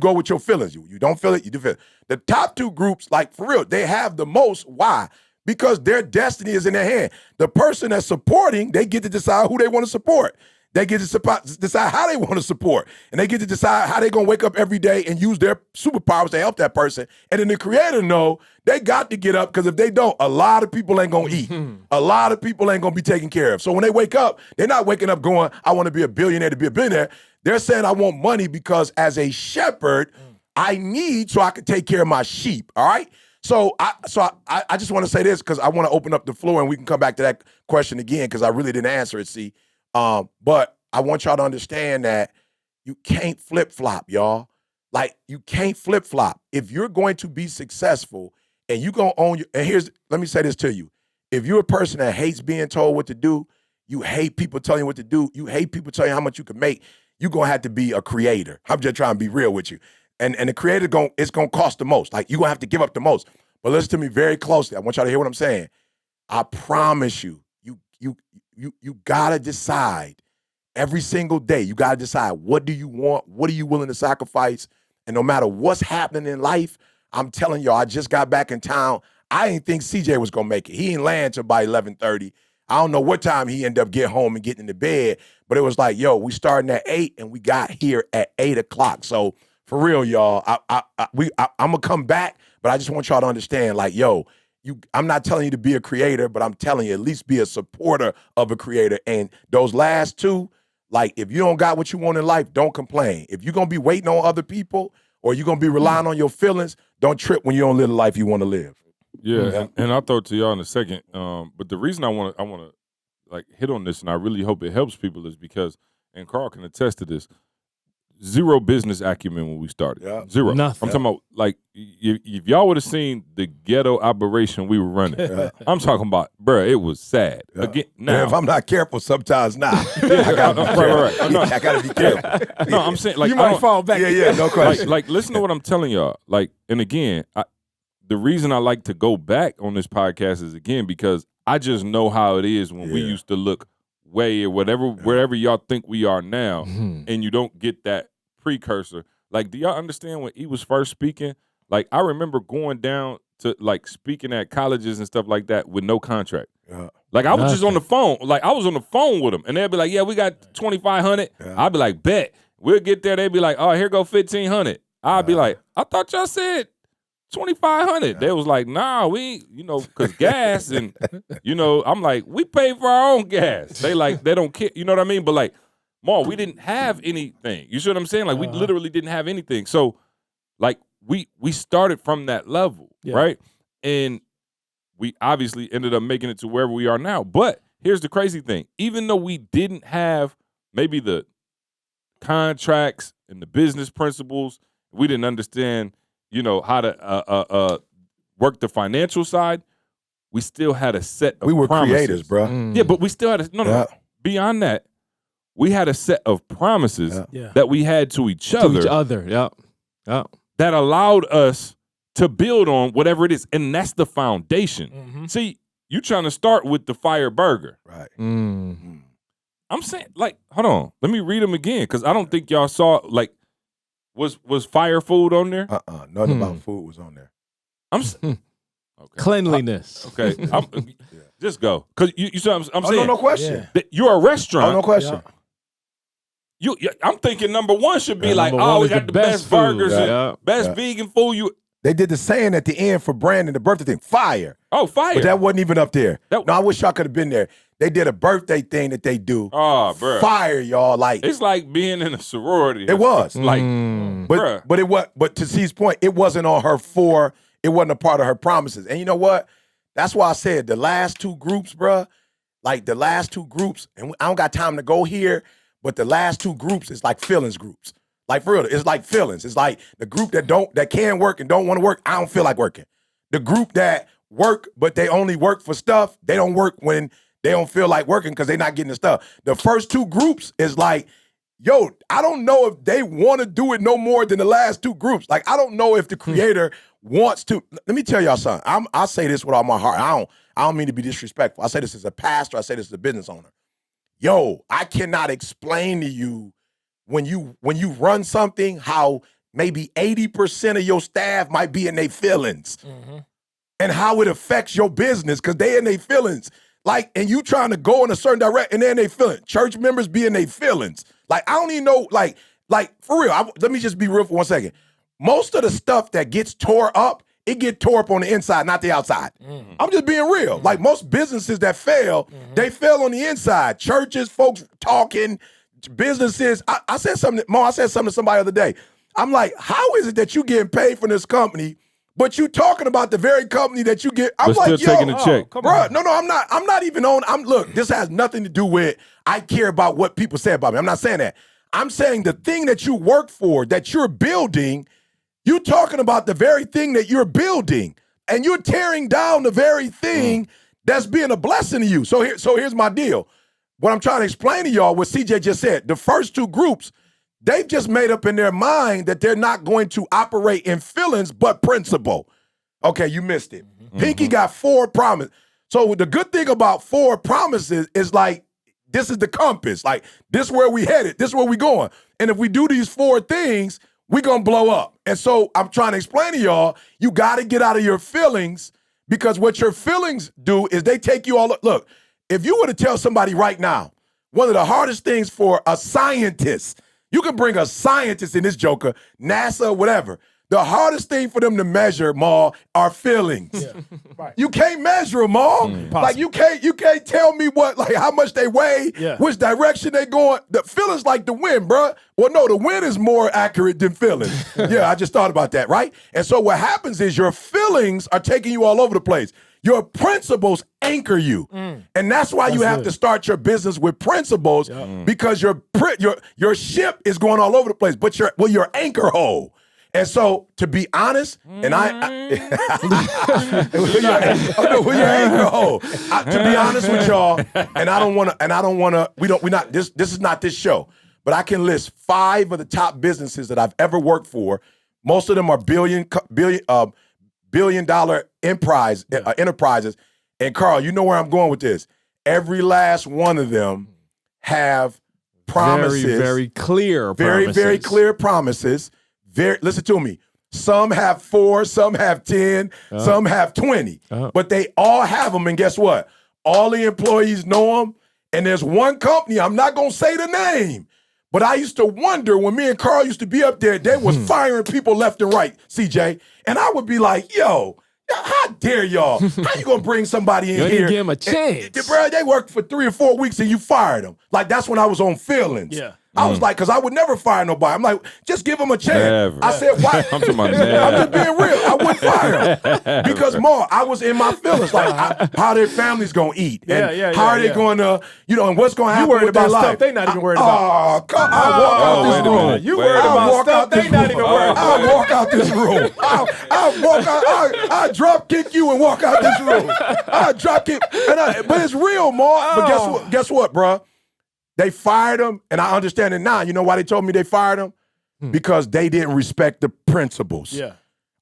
go with your feelings. You don't feel it, you do feel it. The top two groups, like, for real, they have the most. Why? Because their destiny is in their hand. The person that's supporting, they get to decide who they want to support. They get to decide how they want to support. And they get to decide how they're going to wake up every day and use their superpowers to help that person. And then the creator know they got to get up, because if they don't, a lot of people ain't going to eat. A lot of people ain't going to be taken care of. So when they wake up, they're not waking up going, I want to be a billionaire to be a billionaire. They're saying, I want money because as a shepherd, I need so I can take care of my sheep, all right? So I just want to say this because I want to open up the floor and we can come back to that question again because I really didn't answer it, see. But I want y'all to understand that you can't flip-flop, y'all. Like, you can't flip-flop. If you're going to be successful and you're going to own your, and let me say this to you. If you're a person that hates being told what to do, you hate people telling you what to do, you hate people telling you how much you can make, you're going to have to be a creator. I'm just trying to be real with you. And the creator, it's going to cost the most. Like, you're going to have to give up the most. But listen to me very closely. I want y'all to hear what I'm saying. I promise you, you got to decide every single day. You got to decide, what do you want? What are you willing to sacrifice? And no matter what's happening in life, I'm telling y'all, I just got back in town. I didn't think CJ was going to make it. He didn't land till by 11:30. I don't know what time he ended up getting home and getting into bed, but it was like, yo, we starting at 8 and we got here at 8 o'clock. So for real, y'all, I'm going to come back, but I just want y'all to understand, like, yo, I'm not telling you to be a creator, but I'm telling you at least be a supporter of a creator. And those last two, like, if you don't got what you want in life, don't complain. If you're going to be waiting on other people or you're going to be relying on your feelings, don't trip when you don't live the life you want to live. Yeah, and I'll throw it to y'all in a second. But the reason I want to like hit on this, and I really hope it helps people, is because, and Carl can attest to this, zero business acumen when we started. Yeah. Zero. Nothing. I'm talking about, like, if y'all would have seen the ghetto operation we were running, I'm talking about, bruh, it was sad. Again, now, if I'm not careful, sometimes not. I gotta be careful. No. I gotta be careful. No, I'm saying, like, you might fall back. Yeah, no question. Like, listen to what I'm telling y'all. Like, and again, the reason I like to go back on this podcast is, again, because I just know how it is when we used to look way or whatever, wherever y'all think we are now, and you don't get that precursor. Like, do y'all understand when he was first speaking? Like, I remember going down to, like, speaking at colleges and stuff like that with no contract. Like, I was just on the phone. Like, I was on the phone with them, and they'd be like, yeah, we got 2,500. I'd be like, bet. We'll get there. They'd be like, oh, here go 1,500. I'd be like, I thought y'all said 2,500. They was like, nah, we, cause gas and, I'm like, we pay for our own gas. They like, they don't care. You know what I mean? But like, Maul, we didn't have anything. You see what I'm saying? Like, we literally didn't have anything. So, like, we started from that level, right? And we obviously ended up making it to wherever we are now. But here's the crazy thing. Even though we didn't have maybe the contracts and the business principles, we didn't understand, how to work the financial side, we still had a set of We were promises. creators, bro. Yeah, but we still had no. Beyond that, we had a set of promises that we had to each other. That allowed us to build on whatever it is. And that's the foundation. See, you trying to start with the fire burger. Right. I'm saying, like, hold on. Let me read them again, because I don't think y'all saw, like, was fire food on there? Nothing about food was on there. Okay. Cleanliness. Okay. Just go. Because you see what I'm saying? No question. You're a restaurant. No question. I'm thinking number one should be like, we got the best burgers and best vegan food. They did the saying at the end for Brandon, the birthday thing, fire. Oh, fire. But that wasn't even up there. No, I wish y'all could have been there. They did a birthday thing that they do. Oh, bro. Fire, y'all. Like, it's like being in a sorority. It was. Like, but to C's point, it wasn't on her it wasn't a part of her promises. And you know what? That's why I said the last two groups, bruh, like the last two groups, and I don't got time to go here, but the last two groups is like feelings groups. Like, for real, it's like feelings. It's like the group that can work and don't want to work, I don't feel like working. The group that work, but they only work for stuff, they don't work when they don't feel like working because they're not getting the stuff. The first two groups is like, yo, I don't know if they want to do it no more than the last two groups. Like, I don't know if the creator wants to. Let me tell y'all something. I say this with all my heart. I don't mean to be disrespectful. I say this as a pastor. I say this as a business owner. Yo, I cannot explain to you when you run something how maybe 80% of your staff might be in their feelings and how it affects your business because they in their feelings. Like, and you trying to go in a certain direction and then they feeling. Church members be in their feelings. Like, I don't even know, like for real, let me just be real for 1 second. Most of the stuff that gets tore up, it get tore up on the inside, not the outside. I'm just being real. Like, most businesses that fail, they fail on the inside. Churches, folks talking, businesses. I said something to somebody the other day. I'm like, how is it that you getting paid from this company, But you talking about the very company that you get. I'm but like, still taking a check. Bro, no, I'm not even on. Look, this has nothing to do with I care about what people say about me. I'm not saying that. I'm saying the thing that you work for, that you're building, you talking about the very thing that you're building. And you're tearing down the very thing that's being a blessing to you. So here's my deal. What I'm trying to explain to y'all, what CJ just said, the first two groups, they've just made up in their mind that they're not going to operate in feelings but principle. Okay, you missed it. Pinky got 4 promises. So the good thing about 4 promises is like, this is the compass. Like, this is where we headed. This is where we going. And if we do these 4 things, we going to blow up. And so I'm trying to explain to y'all, you got to get out of your feelings, because what your feelings do is they take you all. Look, if you were to tell somebody right now, one of the hardest things for a scientist, you can bring a scientist in this joker, NASA, whatever. The hardest thing for them to measure, Maul, are feelings. Yeah. Right. You can't measure them, Maul. Like you can't tell me how much they weigh, which direction they going. The feelings like the wind, bro. Well, no, the wind is more accurate than feelings. Yeah, I just thought about that, right? And so what happens is your feelings are taking you all over the place. Your principles anchor you. And that's why you have to start your business with principles, because your ship is going all over the place, but your anchor hole. And so, to be honest, and to be honest with y'all, this is not this show, but I can list 5 of the top businesses that I've ever worked for. Most of them are billion dollar enterprises. And Carl, you know where I'm going with this. Every last one of them have promises. Very, very clear promises. Very, very clear promises. Listen to me. Some have 4, some have 10, some have 20. But they all have them, and guess what? All the employees know them, and there's one company, I'm not going to say the name, but I used to wonder when me and Carl used to be up there, they was firing people left and right, CJ, and I would be like, yo, how dare y'all? How you going to bring somebody in here? You give them a chance. Bro, they worked for 3 or 4 weeks, and you fired them. Like, that's when I was on feelings. Yeah. I was like, because I would never fire nobody. I'm like, just give them a chance. Never. I said, why? I'm just being real. I wouldn't fire them. Because, more, I was in my feelings. Like, how their families going to eat. And how are they going to, and what's going to happen with their life. You worried about stuff they not even worried about. I'll walk out this room. You worried about stuff they not even worried about. I'll walk out this room. I'll walk out. I'll drop kick you and walk out this room. I'll drop kick. But it's real, more. But guess what, bro? They fired him, and I understand it now. You know why they told me they fired him? Because they didn't respect the principles. Yeah.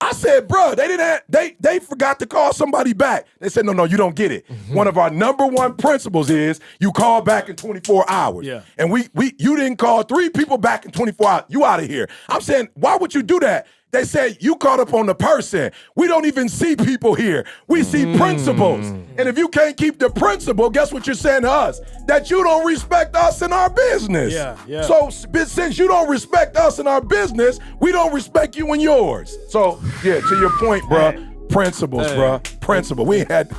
I said, bro, they forgot to call somebody back. They said, no, you don't get it. One of our number 1 principles is you call back in 24 hours. Yeah. And you didn't call 3 people back in 24 hours. You out of here. I'm saying, why would you do that? They said, you caught up on the person. We don't even see people here. We see principles. And if you can't keep the principle, guess what you're saying to us? That you don't respect us in our business. Yeah. So since you don't respect us in our business, we don't respect you in yours. So, yeah, to your point, bruh, principles, bruh. Principle. We ain't had,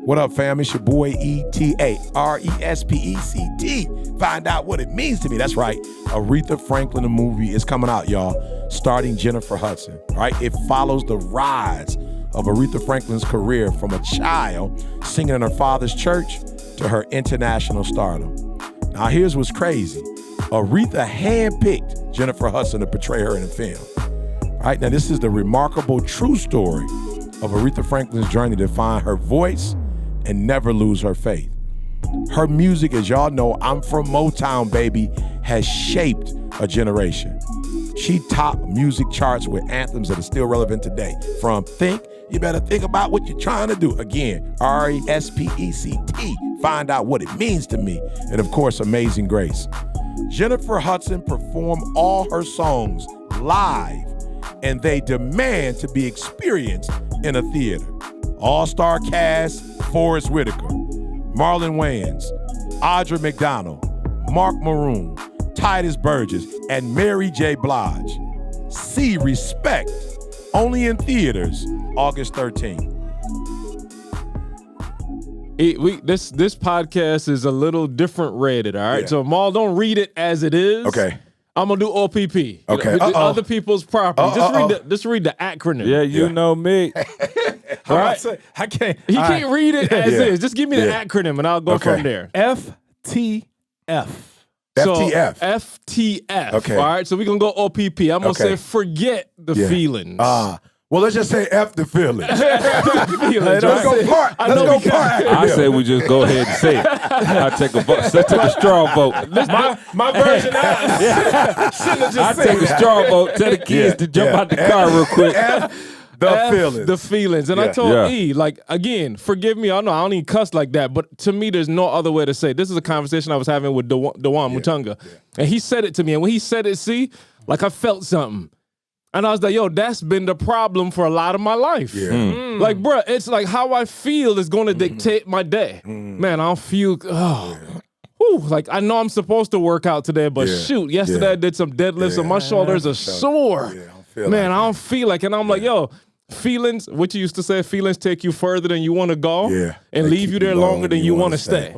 What up, fam? It's your boy ETARESPECT. Find out what it means to me. That's right. Aretha Franklin, the movie, is coming out, y'all, starring Jennifer Hudson. All right? It follows the rise of Aretha Franklin's career from a child singing in her father's church to her international stardom. Now, here's what's crazy. Aretha handpicked Jennifer Hudson to portray her in the film. All right? Now, this is the remarkable true story of Aretha Franklin's journey to find her voice and never lose her faith. Her music, as y'all know, I'm from Motown, baby, has shaped a generation. She topped music charts with anthems that are still relevant today. From Think, You Better Think About What You're Trying to Do. Again, RESPECT. Find out what it means to me. And of course, Amazing Grace. Jennifer Hudson performed all her songs live, and they demand to be experienced in a theater. All-star cast: Forrest Whitaker, Marlon Wayans, Audra McDonald, Mark Maroon, Titus Burgess, and Mary J. Blige. See Respect, only in theaters, August 13th. This podcast is a little different rated, all right? Yeah. So, Maul, don't read it as it is. Okay. I'm gonna do OPP. Okay. Other people's property. Just read the acronym. Yeah, you know me. Right? I can't. He can't read it as is. Just give me the acronym and I'll go Okay. from there. FTF. So, FTF. FTF. Okay. All right. So we're gonna go OPP. I'm gonna say forget the feelings. Well, let's just say F the feelings. Feelings, Let's go part. Let's go part. I say we just go ahead and say it. I take a vote. Let's take a straw vote. My version. I take a straw vote. Tell the kids to jump out the car real quick. The feelings. And I told E, like, again, forgive me. I don't even cuss like that, but to me, there's no other way to say it. This is a conversation I was having with Dewan Mutunga. And he said it to me. And when he said it, like I felt something. And I was like, yo, that's been the problem for a lot of my life. Yeah. Like, bruh, it's like how I feel is going to dictate my day. Man, I don't feel, like I know I'm supposed to work out today, but shoot, yesterday I did some deadlifts and my shoulders are sore. Man, I don't feel like, and I'm like, yo, feelings, what you used to say, feelings take you further than you want to go and leave you there longer than you want to stay.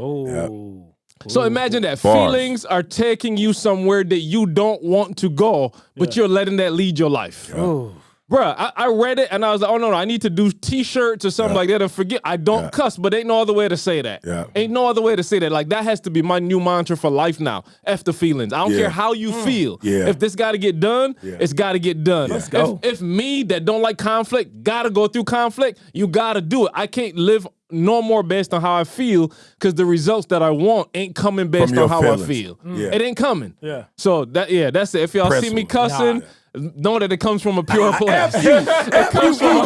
So imagine that. Feelings are taking you somewhere that you don't want to go, but you're letting that lead your life. Bruh, I read it and I was like, oh, no, I need to do T-shirts or something like that and forget. I don't cuss, but ain't no other way to say that. Ain't no other way to say that. Like, that has to be my new mantra for life now. F the feelings. I don't care how you feel. If this got to get done, it's got to get done. Let's go. If me that don't like conflict got to go through conflict, you got to do it. I can't live no more based on how I feel because the results that I want ain't coming based on how I feel. It ain't coming. So, that's it. If y'all see me cussing, know that it comes from a pure place. It comes from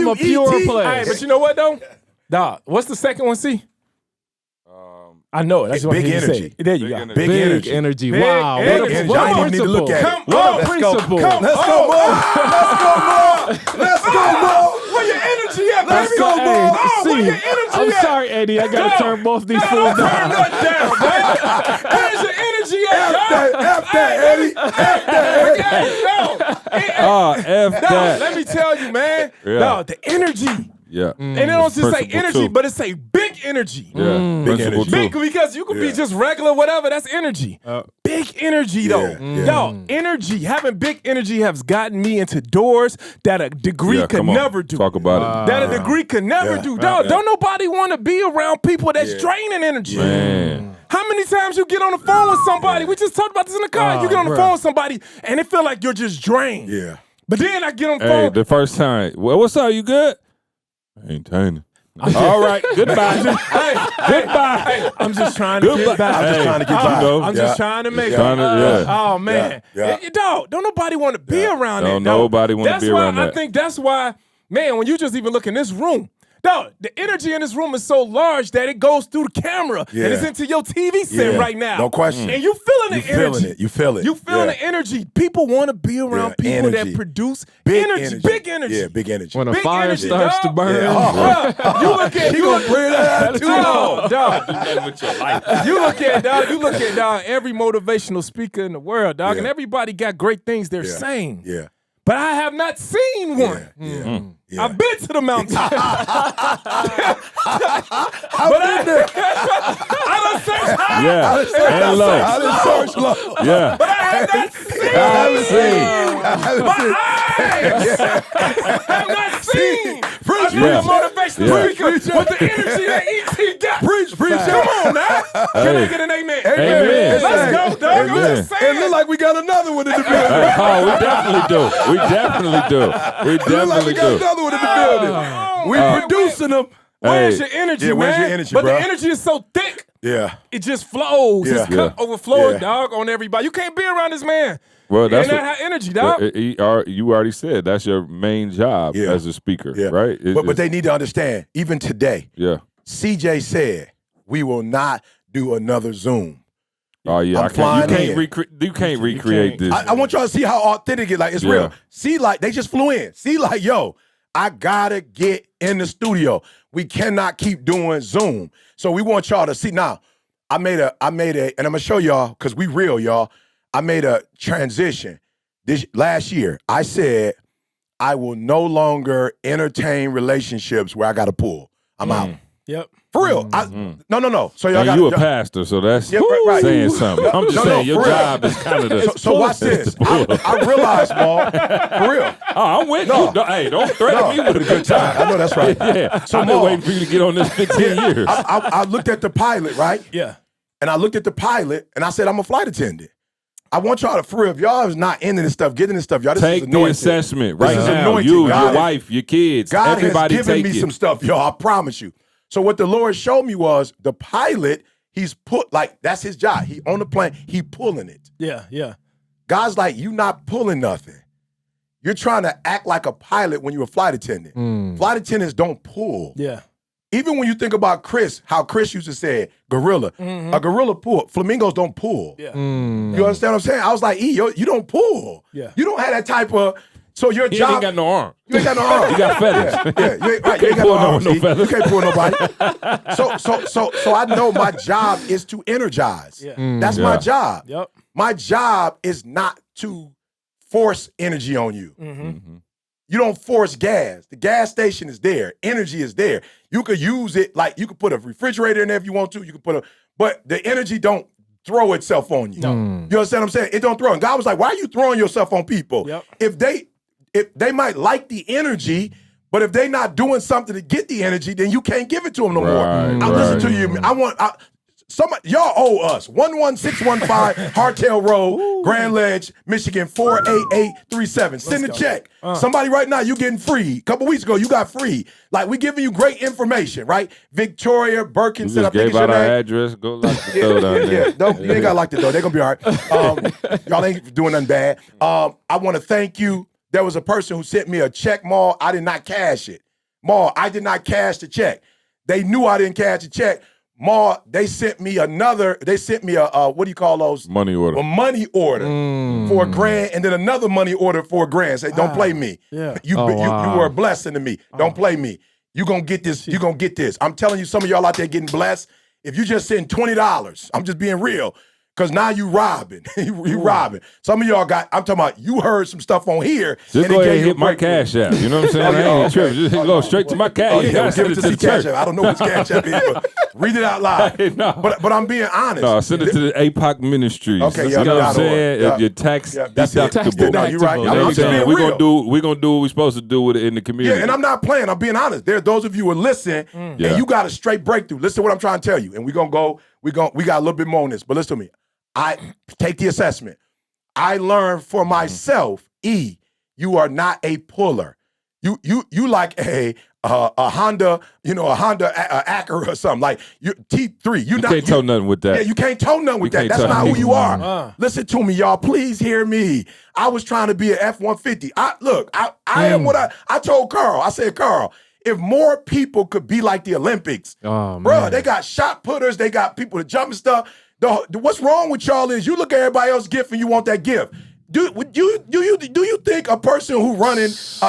a pure place. Hey, but you know what, though? Dog, what's the second one, C? I know it. That's what big I need to energy. say. There you go. Big energy. Wow. Energy. What I a didn't even need to look at it. What a principle. Let's go, Mo. Let's go, Mo. Where your energy at, baby? Let's go, Mo. Where your energy I'm at? sorry, Eddie. I got to turn both these fools down. Where's your energy at? F that, Eddie. F that. Let me tell you, man. No, the energy. Yeah. And it don't just say Principle energy, two. but it say big energy. Yeah. Principle two. Big, because you could be just regular, whatever. That's energy. Big energy, though. Yo, energy, having big energy has gotten me into doors that a degree could never do. Talk about it. That a degree could never do. Dog, don't nobody want to be around people that's draining energy. Man. How many times you get on the phone with somebody? We just talked about this in the car. You get on the phone with somebody, and it feel like you're just drained. Yeah. But then I get on the Hey, phone. the first time. Well, what's up? You good? Maintaining. All right. Goodbye. Goodbye. Hey, I'm just trying to get back. I'm just trying to get by. I'm just trying to make it. Oh, man. Dog, don't nobody want to be around that. Don't nobody want to be around that. I think that's why, man, when you just even look in this room, dog, the energy in this room is so large that it goes through the camera and it's into your TV set right now. No question. And you feeling the energy. You feel it. You feeling the energy. People want to be around people that produce energy. Big energy. Yeah, big energy. When a Big fire energy, starts to dog. burn. You look at He gonna bring that out too. dog. You look at dog, every motivational speaker in the world, dog, and everybody got great things they're saying. Yeah. But I have not seen one. Yeah. I've been to the mountaintop. But I done searched high. Yeah. And low. I done searched low. Yeah. But I have not seen. Have not seen. I've been a motivational speaker with the energy that E.T. got. Preach. Come on now. Can I get an amen? Amen. Let's go, dog. I'm just saying. It look like we got another one in the building. Oh, we definitely do. We definitely do. We It look like definitely we got do. another one in the building. We producing them. Where's your energy, man? Where's your energy, but bro? the energy is so thick. Yeah. It just flows. Yeah. It's cup overflowing, Yeah. dog, on everybody. You can't be around this man. Well, that's and that energy, dog. You already said that's your main job as a speaker, right? But they need to understand, even today, CJ said, we will not do another Zoom. Oh, yeah. You can't recreate this. I want y'all to see how authentic it is. Like, it's real. See, like, they just flew in. See, like, yo, I gotta get in the studio. We cannot keep doing Zoom. So we want y'all to see. Now, I made a, and I'm gonna show y'all, because we real, y'all. I made a transition this last year. I said, I will no longer entertain relationships where I gotta pull. I'm out. Yep. For real. No. So y'all got you a pastor, so that's right. saying something. I'm just saying your job is kind of the. So watch this. I realize, Maul, for real. Oh, I'm with you. Hey, don't threaten me with a good time. I know that's right. Yeah. So I've been waiting for you to get on this 15 years. I looked at the pilot, right? Yeah. And I looked at the pilot, and I said, I'm a flight attendant. I want y'all to, for real, if y'all is not into this stuff, getting this stuff, y'all, this take is anointed. the assessment right this is now. anointed. You, God, your wife, your kids, God everybody has given take me it. some stuff, y'all. I promise you. So what the Lord showed me was the pilot, he's put, like, that's his job. He on the plane, he pulling it. Yeah. God's like, you not pulling nothing. You're trying to act like a pilot when you're a flight attendant. Flight attendants don't pull. Yeah. Even when you think about Chris, how Chris used to say gorilla. A gorilla pull. Flamingos don't pull. Yeah. You understand what I'm saying? I was like, you don't pull. Yeah. You don't have that type of, so your He job. ain't got no arm. You ain't got no arm. You got feathers. Yeah, you ain't got pull no arm. no See? feathers. You can't pull nobody. So I know my job is to energize. Yeah. That's my job. Yep. My job is not to force energy on you. You don't force gas. The gas station is there. Energy is there. You could use it, like you could put a refrigerator in there if you want to. You could but the energy don't throw itself on you. No. You understand what I'm saying? It don't throw. And God was like, why are you throwing yourself on people? Yep. If they might like the energy, but if they not doing something to get the energy, then you can't give it to them no more. I listen to you. Somebody, y'all owe us 11615 Hartel Road, Grand Ledge, Michigan 48837. Send a check. Somebody right now, you getting free. A couple weeks ago, you got free. Like, we giving you great information, right? Victoria Birkin said, I think gave it's your out our name. address. Go lock the door down there. You ain't got to lock the door. They're going to be all right. Y'all ain't doing nothing bad. I want to thank you. There was a person who sent me a check, Maul. I did not cash it. Maul, I did not cash the check. They knew I didn't cash the check. Maul, they sent me a what do you call those? Money order. A money order for $1,000, and then another money order for $1,000. Say, don't play me. Yeah. You were a blessing to me. Don't play me. You gonna get this. You gonna get this. I'm telling you, some of y'all out there getting blessed. If you just send $20, I'm just being real. Because now you robbing. you robbing. Some of y'all I'm talking about, you heard some stuff on here. Just go ahead and hit my cash app. You know what I'm saying? I ain't tripping. Just go straight to my cash. Give it to the cash app. I don't know which cash app is, but read it out loud. No. But I'm being honest. No, send it to the APOC Ministries. Okay, you know what I'm saying? Your tax deductible. No, you're right. I'm just being real. We're going to do what we're supposed to do with it in the community. Yeah, and I'm not playing. I'm being honest. There are those of you who are listening, and you got a straight breakthrough. Listen to what I'm trying to tell you. And we got a little bit more on this, but listen to me. I take the assessment. I learned for myself, you are not a puller. You like a Honda, a Honda Acura or something. Like T3. You can't tow nothing with that. Yeah, you can't tow nothing with that. That's not who you are. Listen to me, y'all. Please hear me. I was trying to be an F-150. I am what I told Carl. I said, Carl, if more people could be like the Olympics, bro, they got shot putters, they got people to jump and stuff. What's wrong with y'all is you look at everybody else's gift and you want that gift. Do you think a person who running is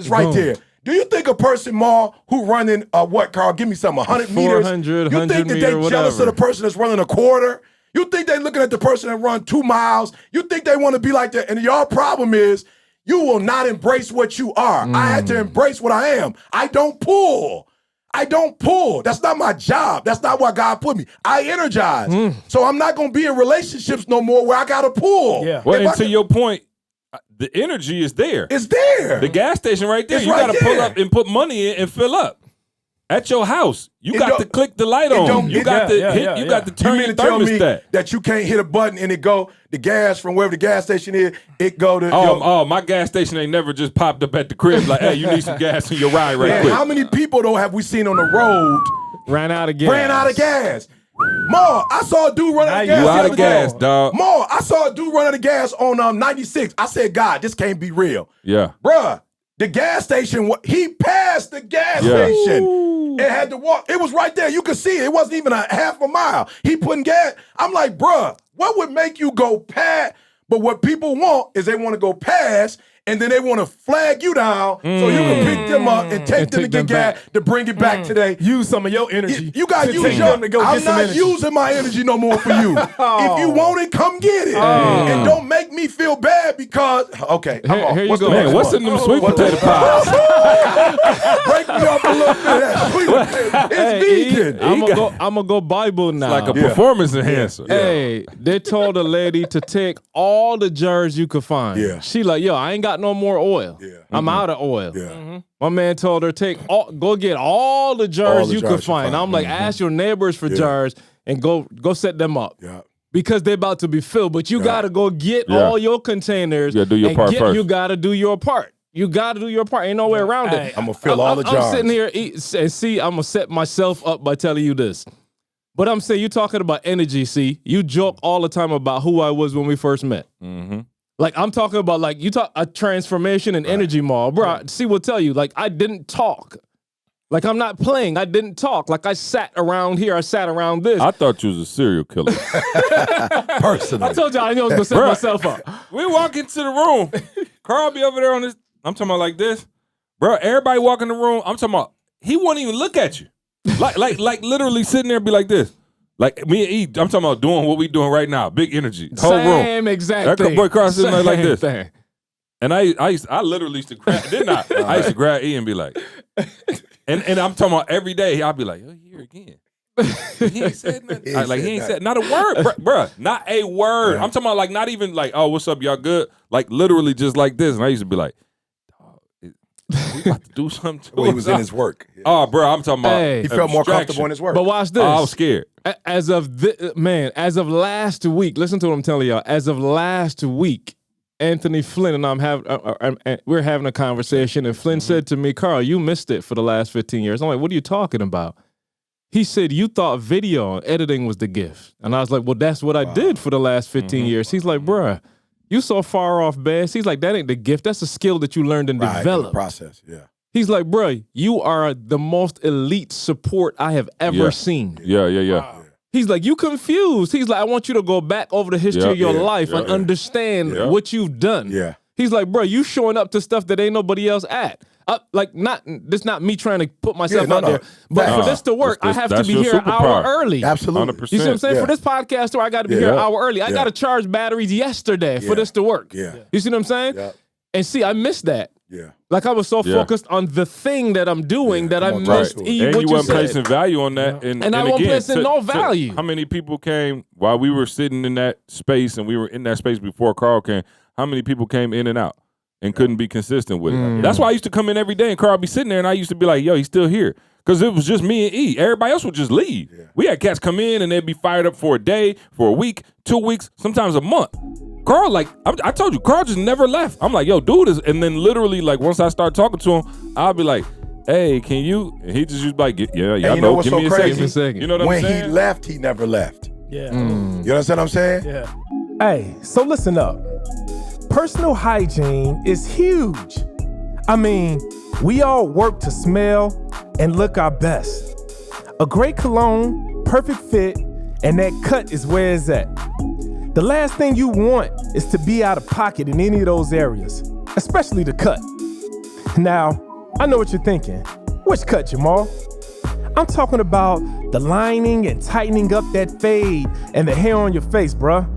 right there? Do you think a person, who running what, Carl? Give me something, 100 meters. 400, you think that they jealous of the person that's running a quarter? You think they looking at the person that run 2 miles? You think they want to be like that? And y'all problem is you will not embrace what you are. I had to embrace what I am. I don't pull. That's not my job. That's not why God put me. I energize. So I'm not going to be in relationships no more where I got to pull. Yeah. Well, and to your point, the energy is there. It's there. The gas station right there. It's you right got to pull there. up and put money in and fill up. At your house, you got to click the light on. You got to turn your thermostat. That you can't hit a button and the gas from wherever the gas station is, it go to. My gas station ain't never just popped up at the crib like, hey, you need some gas in your ride right quick. How many people though have we seen on the road ran out of gas? Ma, I saw a dude run out of gas. You out of gas, dog. Ma, I saw a dude run out of gas on 96. I said, God, this can't be real. Yeah. Bruh, the gas station, he passed the gas station. And had to walk. It was right there. You could see it. It wasn't even a half a mile. He putting gas. I'm like, bruh, what would make you go past? But what people want is they want to go past, and then they want to flag you down so you can pick them up and take them to get gas to bring it back today. Use some of your energy. You got to use your energy. I'm not using my energy no more for you. If you want it, come get it. And don't make me feel bad because, okay. Here you go. Man, what's in them sweet potato pies? Break me up a little bit of that sweet potato. It's vegan. I'm gonna go Bible now. Like a performance enhancer. Hey, they told a lady to take all the jars you could find. Yeah. She like, yo, I ain't got no more oil. Yeah. I'm out of oil. Yeah. My man told her, go get all the jars you could find. I'm like, ask your neighbors for jars and go set them up. Yeah. Because they're about to be filled. But you gotta go get all your containers. You gotta do your part first. You gotta do your part. You got to do your part. Ain't no way around it. I'm going to fill all the jars. I'm sitting here and see, I'm going to set myself up by telling you this. But I'm saying, you're talking about energy, see? You joke all the time about who I was when we first met. Mm-hmm. Like, I'm talking about, like, you talk a transformation in energy mall. Bro, see, we'll tell you, like, I didn't talk. Like, I'm not playing. I didn't talk. Like, I sat around here. I sat around this. I thought you was a serial killer. Personally. I told you I knew I was going to set myself up. We walk into the room. Carl be over there on this. I'm talking about like this. Bro, everybody walk in the room. I'm talking about, he won't even look at you. Like literally sitting there and be like this. Like me and E, I'm talking about doing what we doing right now. Big energy. Whole room. Same exact thing. That boy Carl sitting there like this. Thing. And I literally used to grab, didn't I? I used to grab E and be like, and I'm talking about every day, I'll be like, oh, here again. He ain't said nothing. He ain't said not a word, bruh. Not a word. I'm talking about like not even like, oh, what's up, y'all good? Like literally just like this. And I used to be like, we about to do something. Well, he was in his work. Oh, bro, I'm talking about. He felt more comfortable in his work. But watch this. I was scared. As of last week, listen to what I'm telling y'all. As of last week, Anthony Flynn and we're having a conversation, and Flynn said to me, Carl, you missed it for the last 15 years. I'm like, what are you talking about? He said, you thought video editing was the gift. And I was like, well, that's what I did for the last 15 years. He's like, bruh, you so far off base. He's like, that ain't the gift. That's a skill that you learned and developed. Process, yeah. He's like, bruh, you are the most elite support I have ever seen. Yeah. Wow. He's like, you confused. He's like, I want you to go back over the history of your life and understand what you've done. Yeah. He's like, bro, you showing up to stuff that ain't nobody else at. This not me trying to put myself out there, but for this to work, I have to be here an hour early. Absolutely. 100%. You see what I'm saying? For this podcast, I got to be here an hour early. I got to charge batteries yesterday for this to work. Yeah. You see what I'm saying? Yeah. And see, I missed that. Yeah. Like I was so focused on the thing that I'm doing that I missed and what you wasn't said. placing value on that. And I wasn't placing no value. How many people came while we were sitting in that space and we were in that space before Carl came? How many people came in and out and couldn't be consistent with it? That's why I used to come in every day and Carl be sitting there and I used to be like, yo, he's still here. Because it was just me and E. Everybody else would just leave. Yeah. We had cats come in and they'd be fired up for a day, for a week, 2 weeks, sometimes a month. Carl, like, I told you, Carl just never left. I'm like, yo, dude is, and then literally, like, once I start talking to him, I'll be like, hey, can you? And he just like, yeah, you know what's give me so crazy? a second. You know what I'm saying? When he left, he never left. Yeah. You understand what I'm saying? Yeah. Hey, so listen up. Personal hygiene is huge. I mean, we all work to smell and look our best. A great cologne, perfect fit, and that cut is where it's at. The last thing you want is to be out of pocket in any of those areas, especially the cut. Now, I know what you're thinking. Which cut, Jamal? I'm talking about the lining and tightening up that fade and the hair on your face, bruh.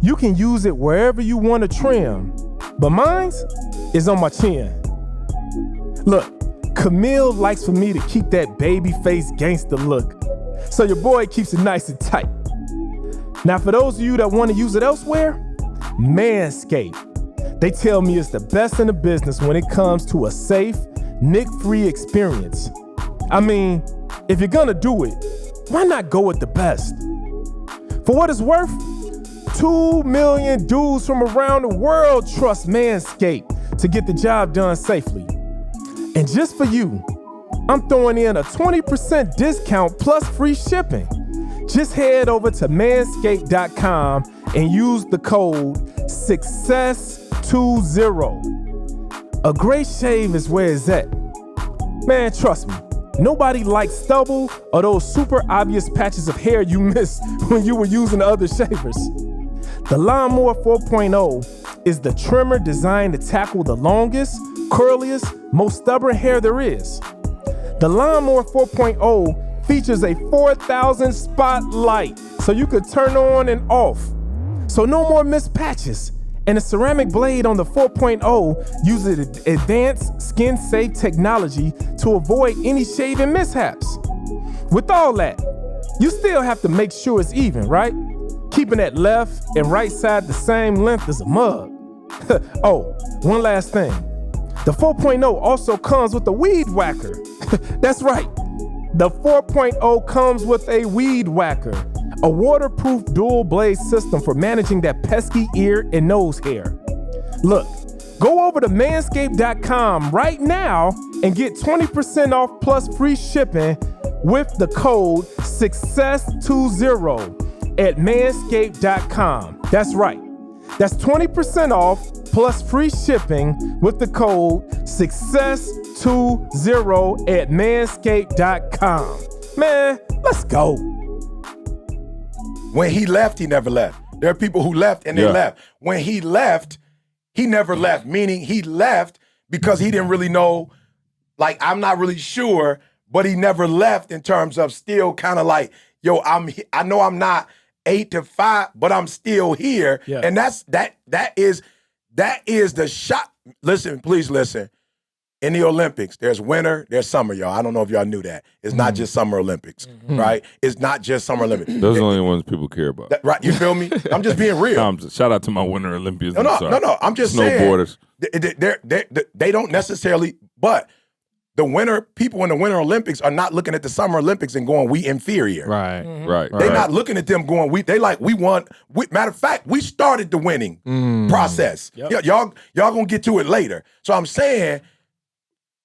You can use it wherever you want to trim, but mine's is on my chin. Look, Camille likes for me to keep that baby face gangster look, so your boy keeps it nice and tight. Now, for those of you that want to use it elsewhere, Manscaped. They tell me it's the best in the business when it comes to a safe, nick-free experience. I mean, if you're gonna do it, why not go with the best? For what it's worth, 2 million dudes from around the world trust Manscaped to get the job done safely. And just for you, I'm throwing in a 20% discount plus free shipping. Just head over to manscaped.com and use the code SUCCESS20. A great shave is where it's at. Man, trust me, nobody likes stubble or those super obvious patches of hair you missed when you were using the other shavers. The Lawnmower 4.0 is the trimmer designed to tackle the longest, curliest, most stubborn hair there is. The Lawnmower 4.0 features a 4,000 spot light so you could turn on and off. So no more missed patches And the ceramic blade on the 4.0 uses advanced skin-safe technology to avoid any shaving mishaps. With all that, you still have to make sure it's even, right? Keeping that left and right side the same length as a mug. Oh, one last thing. The 4.0 also comes with a weed whacker. That's right. The 4.0 comes with a weed whacker, a waterproof dual blade system for managing that pesky ear and nose hair. Look, go over to manscaped.com right now and get 20% off plus free shipping with the code SUCCESS20 at manscaped.com. That's right. That's 20% off plus free shipping with the code SUCCESS20 at manscaped.com. Man, let's go. When he left, he never left. There are people who left and they left. When he left, he never left, meaning he left because he didn't really know, like, I'm not really sure, but he never left in terms of still kind of like, yo, I know I'm not 8 to 5, but I'm still here. Yeah. And that is the shot. Listen, please listen. In the Olympics, there's winter, there's summer, y'all. I don't know if y'all knew that. It's not just Summer Olympics, right? It's not just Summer Olympics. Those are the only ones people care about. Right, you feel me? I'm just being real. Shout out to my Winter Olympians. No. I'm just snowboarders. Saying. They don't necessarily, but the people in the Winter Olympics are not looking at the Summer Olympics and going, we inferior. Right, right. They're not looking at them going, they like, we won. Matter of fact, we started the winning process. Yep. Y'all gonna get to it later. So I'm saying,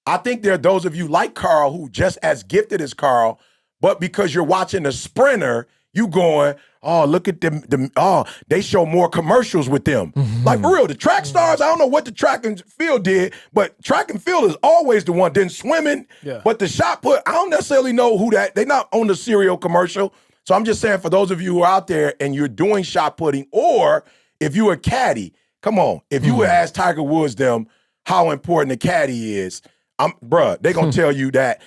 I think there are those of you like Carl who just as gifted as Carl, but because you're watching the sprinter, you going, oh, look at them. They show more commercials with them. Like, for real, the track stars, I don't know what the track and field did, but track and field is always the one. Then swimming, but the shot put, I don't necessarily know who that, they not on the cereal commercial. So I'm just saying, for those of you who are out there and you're doing shot putting, or if you're a caddy, come on, if you would ask Tiger Woods them how important a caddy is, they gonna tell you that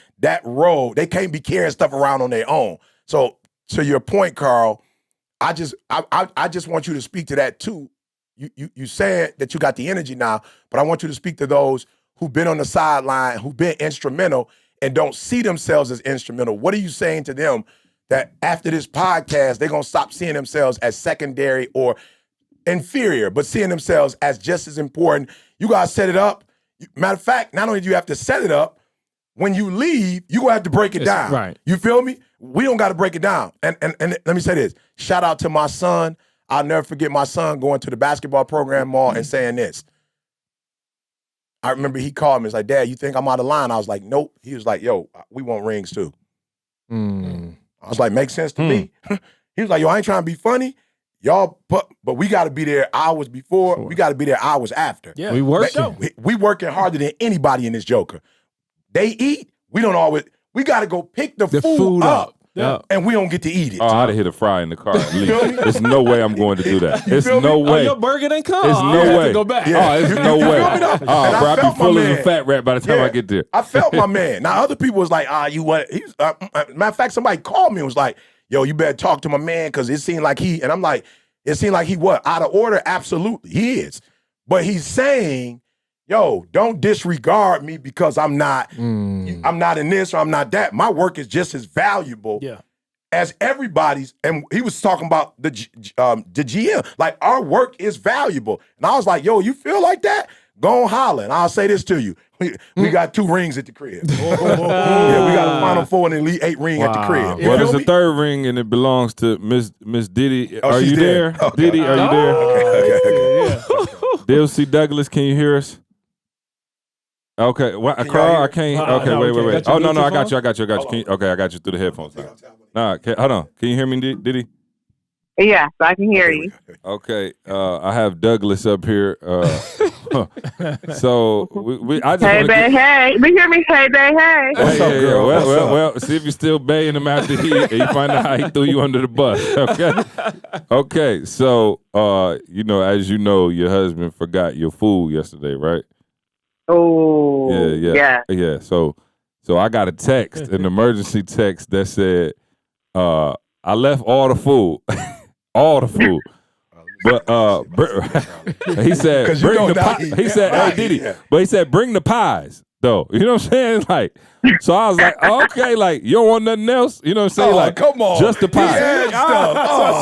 road, they can't be carrying stuff around on their own. So to your point, Carl, I just want you to speak to that too. You said that you got the energy now, but I want you to speak to those who've been on the sideline, who've been instrumental and don't see themselves as instrumental. What are you saying to them that after this podcast, they're gonna stop seeing themselves as secondary or inferior, but seeing themselves as just as important? You gotta set it up. Matter of fact, not only do you have to set it up, when you leave, you gonna have to break it down. Right. You feel me? We don't got to break it down. And let me say this. Shout out to my son. I'll never forget my son going to the basketball program mall and saying this. I remember he called me. He's like, Dad, you think I'm out of line? I was like, nope. He was like, yo, we want rings too. I was like, makes sense to me. He was like, yo, I ain't trying to be funny. Y'all, but we got to be there hours before. We got to be there hours after. Yeah, we work. We working harder than anybody in this joker. They eat. We don't always. We got to go pick the food up. Yeah. And we don't get to eat it. Oh, I'd have hit a fry in the car at least. There's no way I'm going to do that. There's no way. Oh, your burger didn't come. There's no way. To go back. Yeah. Oh, there's no way. Bro, I'd be full as a fat rat by the time I get there. I felt my man. Now, other people was like, you what? Matter of fact, somebody called me and was like, yo, you better talk to my man because it seemed like and I'm like, it seemed like he what? Out of order? Absolutely. He is. But he's saying, yo, don't disregard me because I'm not in this or I'm not that. My work is just as valuable as everybody's. And he was talking about the GM. Like, our work is valuable. And I was like, yo, you feel like that? Go on holler. And I'll say this to you. We got 2 rings at the crib. Yeah, we got a Final Four and Elite 8 ring at the crib. Well, there's a 3rd ring and it belongs to Miss Diddy. Are you there? Okay. Diddy, are you there? Okay. DLC Douglas, can you hear us? Okay, Carl, I can't. Okay, wait. Oh, no, I got you. Okay, I got you through the headphones. Nah, hold on. Can you hear me, Diddy? Yes, I can hear you. Okay, I have Douglas up here. So I just hey, babe, hey. You hear me? Hey, babe, hey. What's up, girl? Well, see if you're still baying him after you find out how he threw you under the bus. Okay. So, as you know, your husband forgot your food yesterday, right? Oh, yeah. So I got a text, an emergency text that said, I left all the food, But he said, bring the pies. He said, hey, Diddy. But he said, bring the pies, though. You know what I'm saying? Like, so I was like, oh, okay, like, you don't want nothing else? You know what I'm saying? Like, come on. just the pies.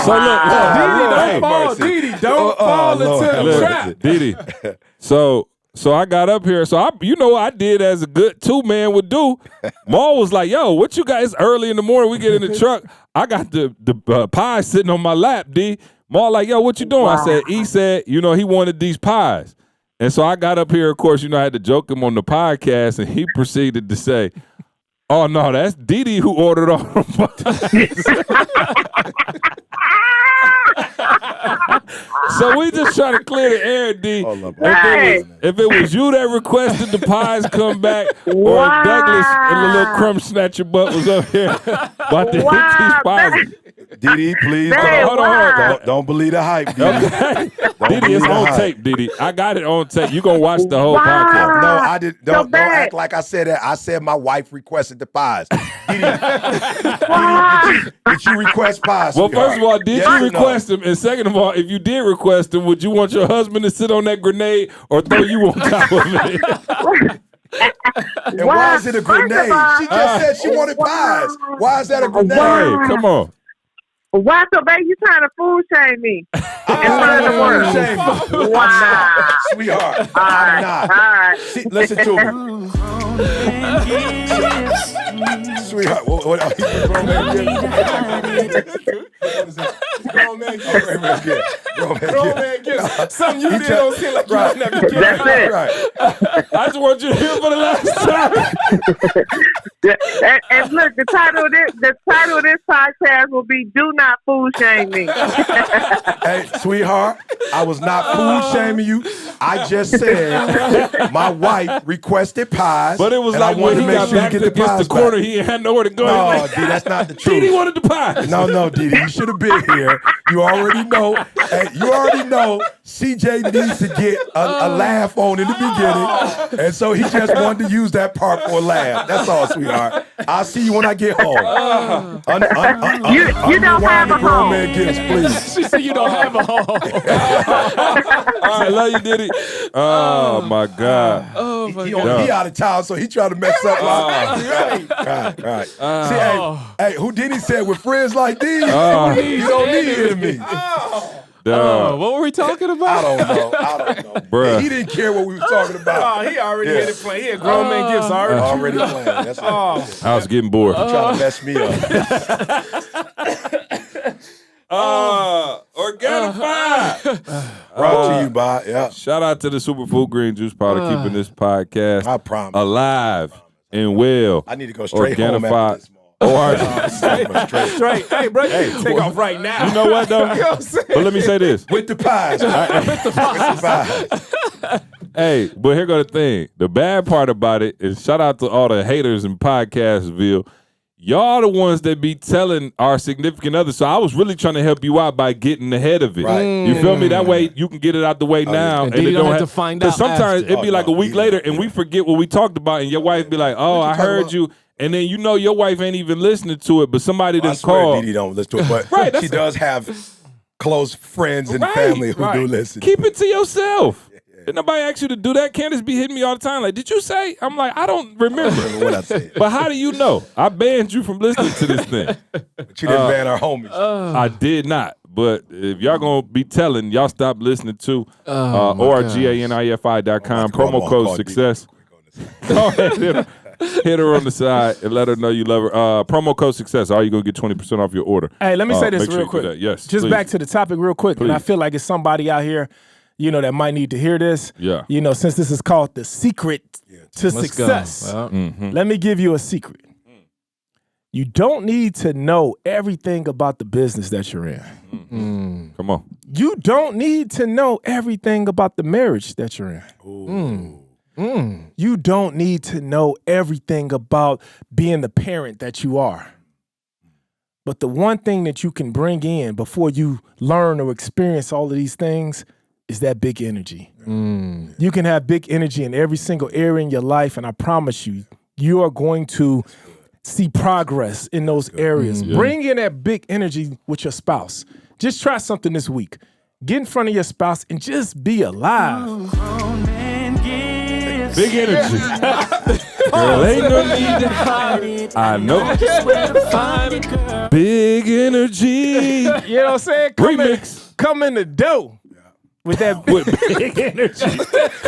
So look, Diddy, don't fall into the trap. Diddy. So I got up here. So what I did as a good two-man would do. Maul was like, yo, what you guys, early in the morning, we get in the truck. I got the pies sitting on my lap, D. Maul like, yo, what you doing? I said, he said, he wanted these pies. And so I got up here, of course, I had to joke him on the podcast, and he proceeded to say, oh, no, that's Didi who ordered all the pies. So we just trying to clear the air, D. If it was you that requested the pies come back, or if Douglas and the little crumb snatcher butt was up here about to hit these pies. Didi, please hold on. Don't believe the hype, Didi. Okay. Didi, it's on tape, Didi. I got it on tape. You gonna watch the whole podcast. No, I didn't. Don't act like I said that. I said my wife requested the pies. Didi, did you request pies? Well, first of all, did you request them? And second of all, if you did request them, would you want your husband to sit on that grenade or throw you on top of it? And why is it a grenade? She just said she wanted pies. Why is that a grenade? Hey, come on. Why, so baby, you trying to food shame me? Wow. Sweetheart, I'm not. All right. See, listen to me. Sweetheart, what grown man gift? Something you did don't seem like you don't never get. That's it. Right. I just want you to hear for the last time. And look, the title of this podcast will be "Do Not Food Shame Me." Hey, sweetheart, I was not food shaming you. I just said my wife requested pies, but it was like when he got back against the corner, he had nowhere to go. No, D, that's not the truth. Didi wanted the pies. No, Didi, you should have been here. You already know. Hey, you already know. CJ needs to get a laugh on in the beginning, and so he just wanted to use that part for a laugh. That's all, sweetheart. I'll see you when I get home. You don't have a home. Man gifts, please. She said you don't have a home. All right, love you, Diddy. Oh my God. He out of town, so he trying to mess up. Right. See, hey, who Diddy said with friends like these, you don't need enemies. What were we talking about? I don't know. Bruh. He didn't care what we were talking about. He already had it playing. He had grown man gifts already. Playing. That's right. I was getting bored. Trying to mess me up. Organifi. Brought to you by, Shout out to the Superfood Green Juice Powder keeping this podcast I promise. alive and well. I need to go straight home after this. Straight. Hey, bro, take off right now. You know what, though? But let me say this. With the pies. With the pies. Hey, but here go the thing. The bad part about it is shout out to all the haters in Podcastville. Y'all the ones that be telling our significant others. So I was really trying to help you out by getting ahead of it. Right. You feel me? That way you can get it out the way now. And you don't have to find out. Because sometimes it'd be like a week later and we forget what we talked about and your wife be like, oh, I heard you. And then your wife ain't even listening to it, but somebody done called. Didi don't listen to it, but she does have close friends and family who do listen. Keep it to yourself. Did nobody ask you to do that? Candace be hitting me all the time. Like, did you say? I'm like, I don't remember. What I said. But how do you know? I banned you from listening to this thing. But you didn't ban our homies. I did not. But if y'all gonna be telling, y'all stop listening to organifi.com, promo code success. Go ahead, hit her on the side and let her know you love her. Promo code success. All you gonna get 20% off your order. Hey, let me say this real quick. Yes, just please. back to the topic real quick. Please. And I feel like it's somebody out here, that might need to hear this. Yeah. Since this is called the secret to success. Let me give you a secret. You don't need to know everything about the business that you're in. Come on. You don't need to know everything about the marriage that you're in. You don't need to know everything about being the parent that you are. But the one thing that you can bring in before you learn or experience all of these things is that big energy. You can have big energy in every single area in your life, and I promise you, you are going to see progress in those areas. Bring in that big energy with your spouse. Just try something this week. get in front of your spouse and just be alive. Big energy. Girl, ain't no need to hide it. I know. Big energy. You know what I'm saying? Come in the dough. With that with big energy.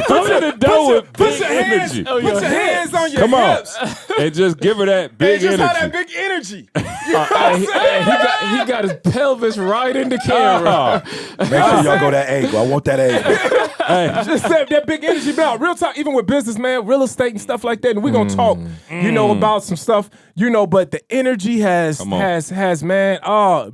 Come in the door with big energy. Put your hands on your Come on. hips. And just give her that big just energy. have that big energy. He got his pelvis right in the camera. Make sure y'all go that angle. I want that angle. Just that big energy. Now, real talk, even with business, man, real estate and stuff like that. And we're going to talk, about some stuff, but the energy has, man,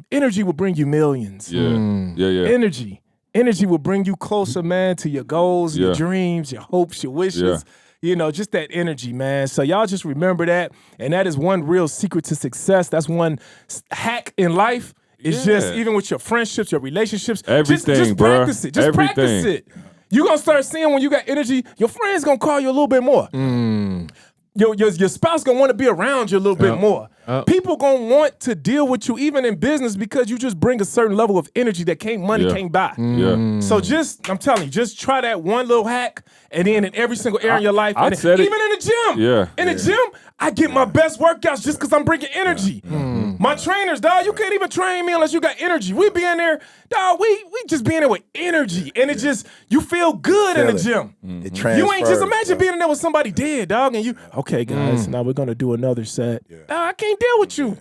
energy will bring you millions. Yeah. Energy will bring you closer, man, to your goals, your dreams, your hopes, your wishes. Just that energy, man. So y'all just remember that. And that is one real secret to success. That's one hack in life. It's just, even with your friendships, your relationships, everything, just practice it. Just practice it. You're going to start seeing when you got energy, your friend's going to call you a little bit more. Your spouse going to want to be around you a little bit more. People going to want to deal with you even in business because you just bring a certain level of energy that money can't buy. So I'm telling you, just try that one little hack and then in every single area of your life. Even in the gym. In the gym, I get my best workouts just because I'm bringing energy. My trainers, dog, you can't even train me unless you got energy. We be in there, dog, we just be in there with energy. And it just, you feel good in the gym. It You ain't just imagine being in there with somebody dead, dog, and you, okay, guys, now we're going to do another set. Dog, I can't deal with you.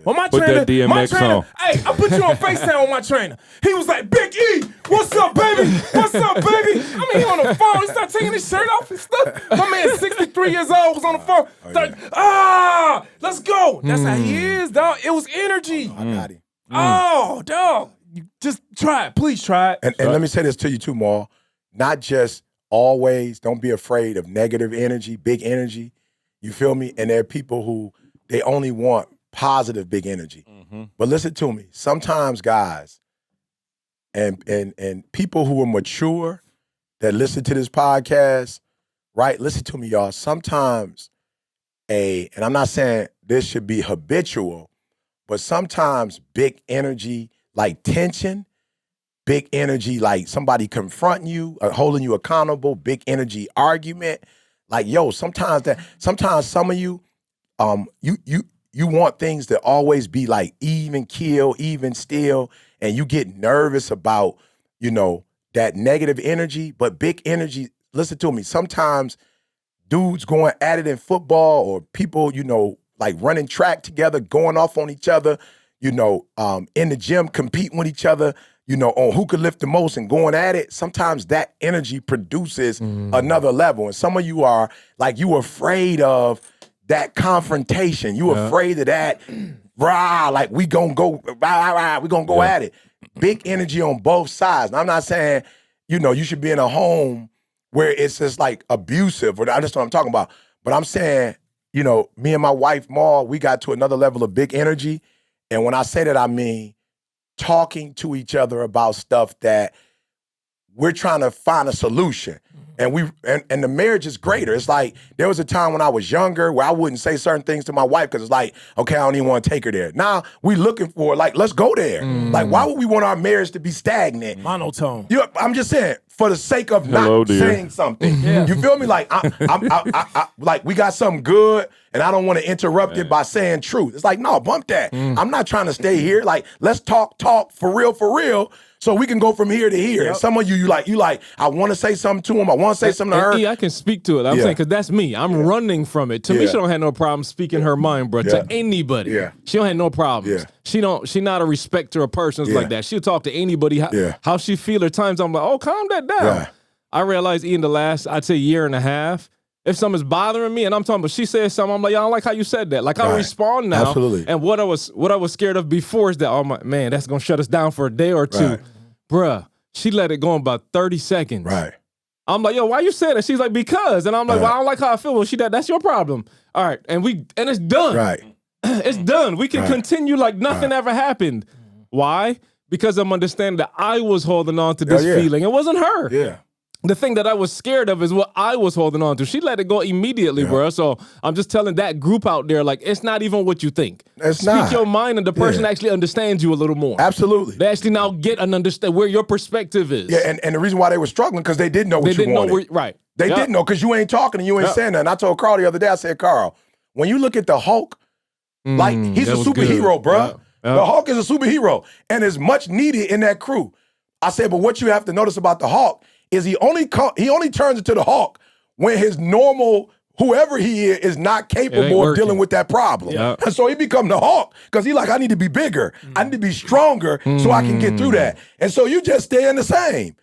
Well, my Put trainer, that DMX on. Hey, I put you on FaceTime with my trainer. He was like, Big E, what's up, baby? What's up, baby? I mean, he on the phone. He started taking his shirt off and stuff. My man, 63 years old, was on the phone. Let's go. That's how he is, dog. It was energy. I got him. Oh, dog. You just try it. Please try it. And let me say this to you too, Maul. Not just always, don't be afraid of negative energy, big energy. You feel me? And there are people who, they only want positive big energy. But listen to me. Sometimes, guys, and people who are mature that listen to this podcast, right? Listen to me, y'all. Sometimes and I'm not saying this should be habitual, but sometimes big energy like tension, big energy like somebody confronting you, holding you accountable, big energy argument. Like, sometimes some of you, you want things to always be like even keel, even still, and you get nervous about, that negative energy, but big energy, listen to me, sometimes dudes going at it in football or people, like running track together, going off on each other, in the gym, competing with each other, on who could lift the most and going at it, sometimes that energy produces another level. And some of you are like, you afraid of that confrontation. You afraid of that, like we gonna go, we gonna go at it. Big energy on both sides. And I'm not saying, you should be in a home where it's just like abusive, or that's what I'm talking about. But I'm saying, me and my wife, Maul, we got to another level of big energy. And when I say that, I mean talking to each other about stuff that we're trying to find a solution. And and the marriage is greater. It's like there was a time when I was younger where I wouldn't say certain things to my wife because it's like, okay, I don't even want to take her there. Now we looking for like, let's go there. Like, why would we want our marriage to be stagnant? Monotone. I'm just saying, for the sake of not saying something. You feel me? Like I like we got something good, and I don't want to interrupt it by saying truth. It's like, no, bump that. I'm not trying to stay here. Like, let's talk for real. So we can go from here to here. And some of you like, I want to say something to him. I want to say something to her. I can speak to it. I'm saying, because that's me. I'm running from it. To me, she don't have no problem speaking her mind, bro. To anybody. She don't have no problems. She not a respecter of persons like that. She'll talk to anybody how she feel. At times I'm like, oh, calm that down. I realized in the last, I'd say year and a half, if something's bothering me and I'm talking, but she says something, I'm like, I don't like how you said that. Like, I respond now. Absolutely. And what I was scared of before is that, oh my man, that's gonna shut us down for a day or two. Bruh, she let it go in about 30 seconds. Right. I'm like, yo, why you saying that? She's like, because. And I'm like, well, I don't like how I feel. Well, that's your problem. All right. And it's done. Right. It's done. We can continue like nothing ever happened. Why? Because I'm understanding that I was holding on to this feeling. It wasn't her. Yeah. the thing that I was scared of is what I was holding on to. She let it go immediately, bro. So I'm just telling that group out there, like, it's not even what you think. It's not. Speak your mind, and the person actually understands you a little more. Absolutely. They actually now get and understand where your perspective is. Yeah, and the reason why they were struggling, because they didn't know what you wanted. Right. They didn't know, because you ain't talking and you ain't saying nothing. I told Carl the other day, I said, Carl, when you look at the Hulk, like, he's a superhero, bro. The Hulk is a superhero and is much needed in that crew. I said, but what you have to notice about the Hulk is he only turns into the Hulk when his normal, whoever he is not capable of dealing with that problem. And so he become the Hulk because he like, I need to be bigger. I need to be stronger so I can get through that. And so you just staying the same.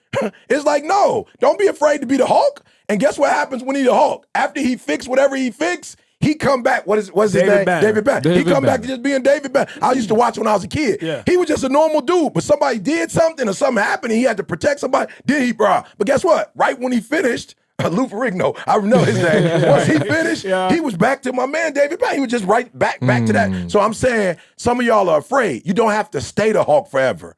It's like, no, don't be afraid to be the Hulk. And guess what happens when he's the Hulk? After he fix whatever he fix, he come back. What's his name? David Banner. He come back to just being David Banner. I used to watch when I was a kid. Yeah. He was just a normal dude, but somebody did something or something happened and he had to protect somebody. Then he, But guess what? Right when he finished, Lou Ferrigno, I know his name. Once he finished, he was back to my man David Banner. He was just right back to that. So I'm saying some of y'all are afraid. You don't have to stay the Hulk forever,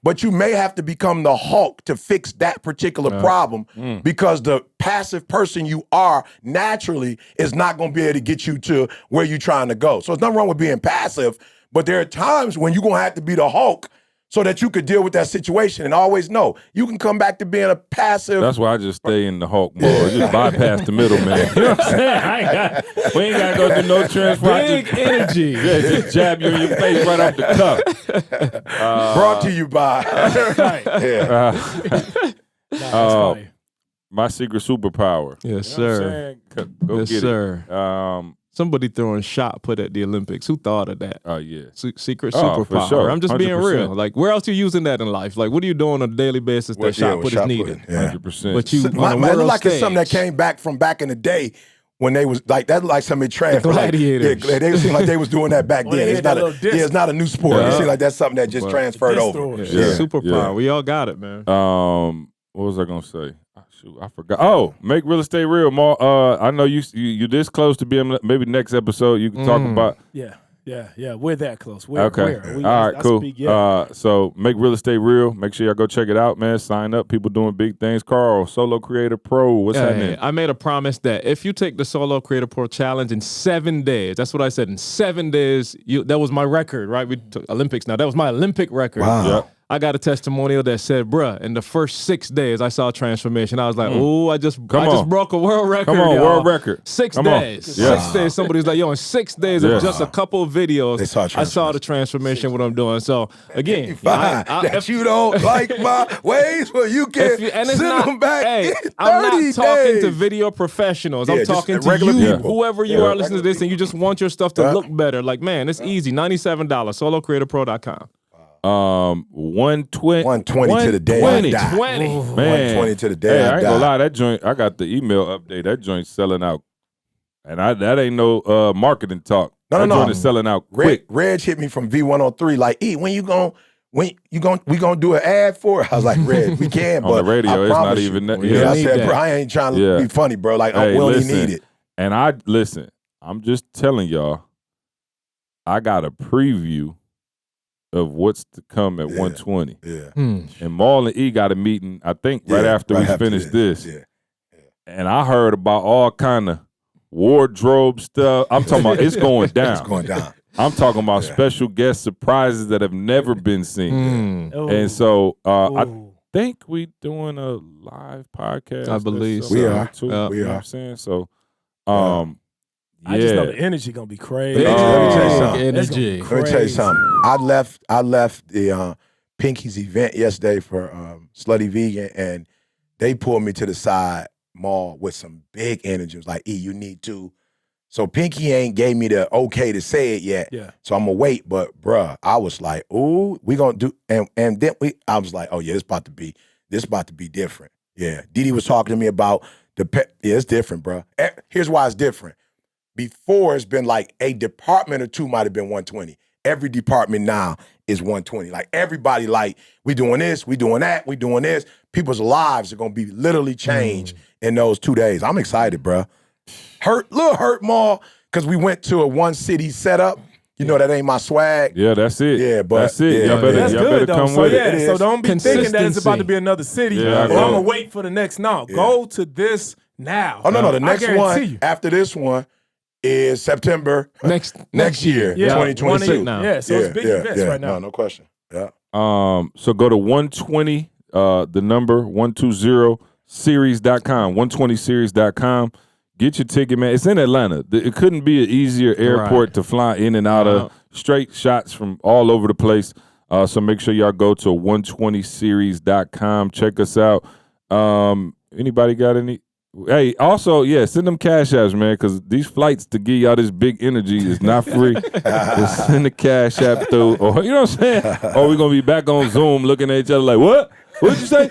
but you may have to become the Hulk to fix that particular problem because the passive person you are naturally is not going to be able to get you to where you're trying to go. So there's nothing wrong with being passive, but there are times when you're going to have to be the Hulk so that you could deal with that situation and always know you can come back to being a passive. That's why I just stay in the Hulk mode. Just bypass the middleman. You know what I'm saying? We ain't got to go do no transfer. Big energy. Yeah, just jab you in your face right off the cuff. Brought to you by. That's funny. My secret superpower. Yes, sir. Go yes, get sir. it. Somebody throwing shot put at the Olympics. Who thought of that? Oh, yeah. Secret For superpower. sure. I'm just being 100%. real. Like, where else are you using that in life? Like, what are you doing on a daily basis that shot put is needed? 100%. But you, It on a look world like stage, it's something that came back from back in the day when they was like that. Like somebody transferred. Gladiators. Like, they seemed like they was doing that back then. It's not it's not a new sport. It seems like that's something that just transferred over. Superpower. We all got it, man. What was I gonna say? Shoot, I forgot. Oh, make real estate real, Ma. I know you this close to being maybe next episode you can talk about. Yeah. We're that close. Where? All right, cool. So make real estate real. Make sure y'all go check it out, man. Sign up. People doing big things. Carl, Solo Creator Pro. What's happening? I made a promise that if you take the Solo Creator Pro Challenge in 7 days, that's what I said. In 7 days, that was my record, right? We took Olympics now. That was my Olympic record. Wow. Yep. I got a testimonial that said, bruh, in the first 6 days, I saw a transformation. I was like, ooh, I just broke a world record. Come on, y'all. world record. 6 Come days. On. 6 days. Somebody's like, yo, in 6 days of just a couple of videos, I saw the transformation, what I'm doing. So, again. If you don't like my ways, well, you can send them back in 30 I'm not talking days. to video professionals. I'm talking to regular you, people. whoever you are listening to this, and you just want your stuff to look better. Like, man, it's easy. $97, solocreatorpro.com. 120 to the day I die. 20. Man, 120 to the day I I ain't die. gonna lie, that joint, I got the email update. That joint's selling out. And that ain't no marketing talk. No. That joint is selling out quick. Reg hit me from V103 like, when we gonna do an ad for it? I was like, Reg, we can, On but the radio, I it's not promise even you. that. Yeah, I need said, that. bro, I ain't trying to be funny, bro. Like, Hey, we only listen, need it. And I'm just telling y'all, I got a preview of what's to come at 120. Yeah. And Maul and E got a meeting, I think, right after we finished this. Yeah. And I heard about all kind of wardrobe stuff. I'm talking about it's going down. It's going down. I'm talking about special guest surprises that have never been seen. And so I think we doing a live podcast. I believe so. We are. Too, We you know are. what I'm saying? So, I just know the energy gonna be crazy. Let me tell you something. Energy. Let me tell you something. I left the Pinky's event yesterday for Slutty Vegan, and they pulled me to the side mall with some big energy. It was like, you need to. So Pinky ain't gave me the okay to say it yet. Yeah. So I'm gonna wait. But bruh, I was like, ooh, we gonna do, and then I was like, oh yeah, this about to be different. Yeah. Didi was talking to me about it's different, bruh. Here's why it's different. Before, it's been like a department or two might have been 120. Every department now is 120. Like everybody, like, we doing this, we doing that, we doing this. People's lives are gonna be literally changed in those 2 days. I'm excited, bruh. Little hurt more because we went to a one city setup. you know that ain't my swag. Yeah, that's it. Yeah, but that's it. Y'all better, that's y'all good, better though. come So with yeah, it. so don't be thinking that it's about to be another city. Yeah, I'm gonna wait for the next. No, go to this now. Oh no, the next one you. after this one is September next year, 2022. Yeah, so it's big events right now. No question. Yeah. So go to 120, the number 120series.com, 120series.com. Get your ticket, man. It's in Atlanta. It couldn't be an easier airport to fly in and out of. Straight shots from all over the place. So make sure y'all go to 120series.com. Check us out. Anybody got any? Hey, also, send them cash apps, man, because these flights to give y'all this big energy is not free. Just send the cash app through. Or, you know what I'm saying? Or we're going to be back on Zoom looking at each other like, what? What'd you say?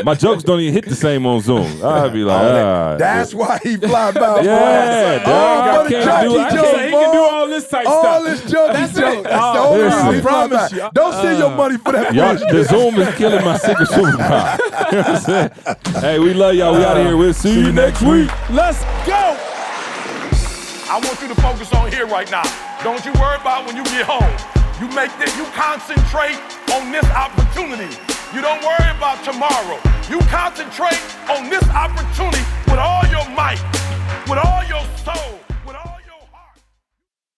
My jokes don't even hit the same on Zoom. I'll be like, that's why he fly by. Yeah, for the junkie joke, he can do all this type all stuff. this junkie joke. That's the only reason he fly by. Don't send your money for that. Y'all, the Zoom is killing my secret superpower. You know what I'm saying? Hey, we love y'all. We out of here. We'll see you next week. Let's go. I want you to focus on here right now. Don't you worry about when you get home. You concentrate on this opportunity. You don't worry about tomorrow. You concentrate on this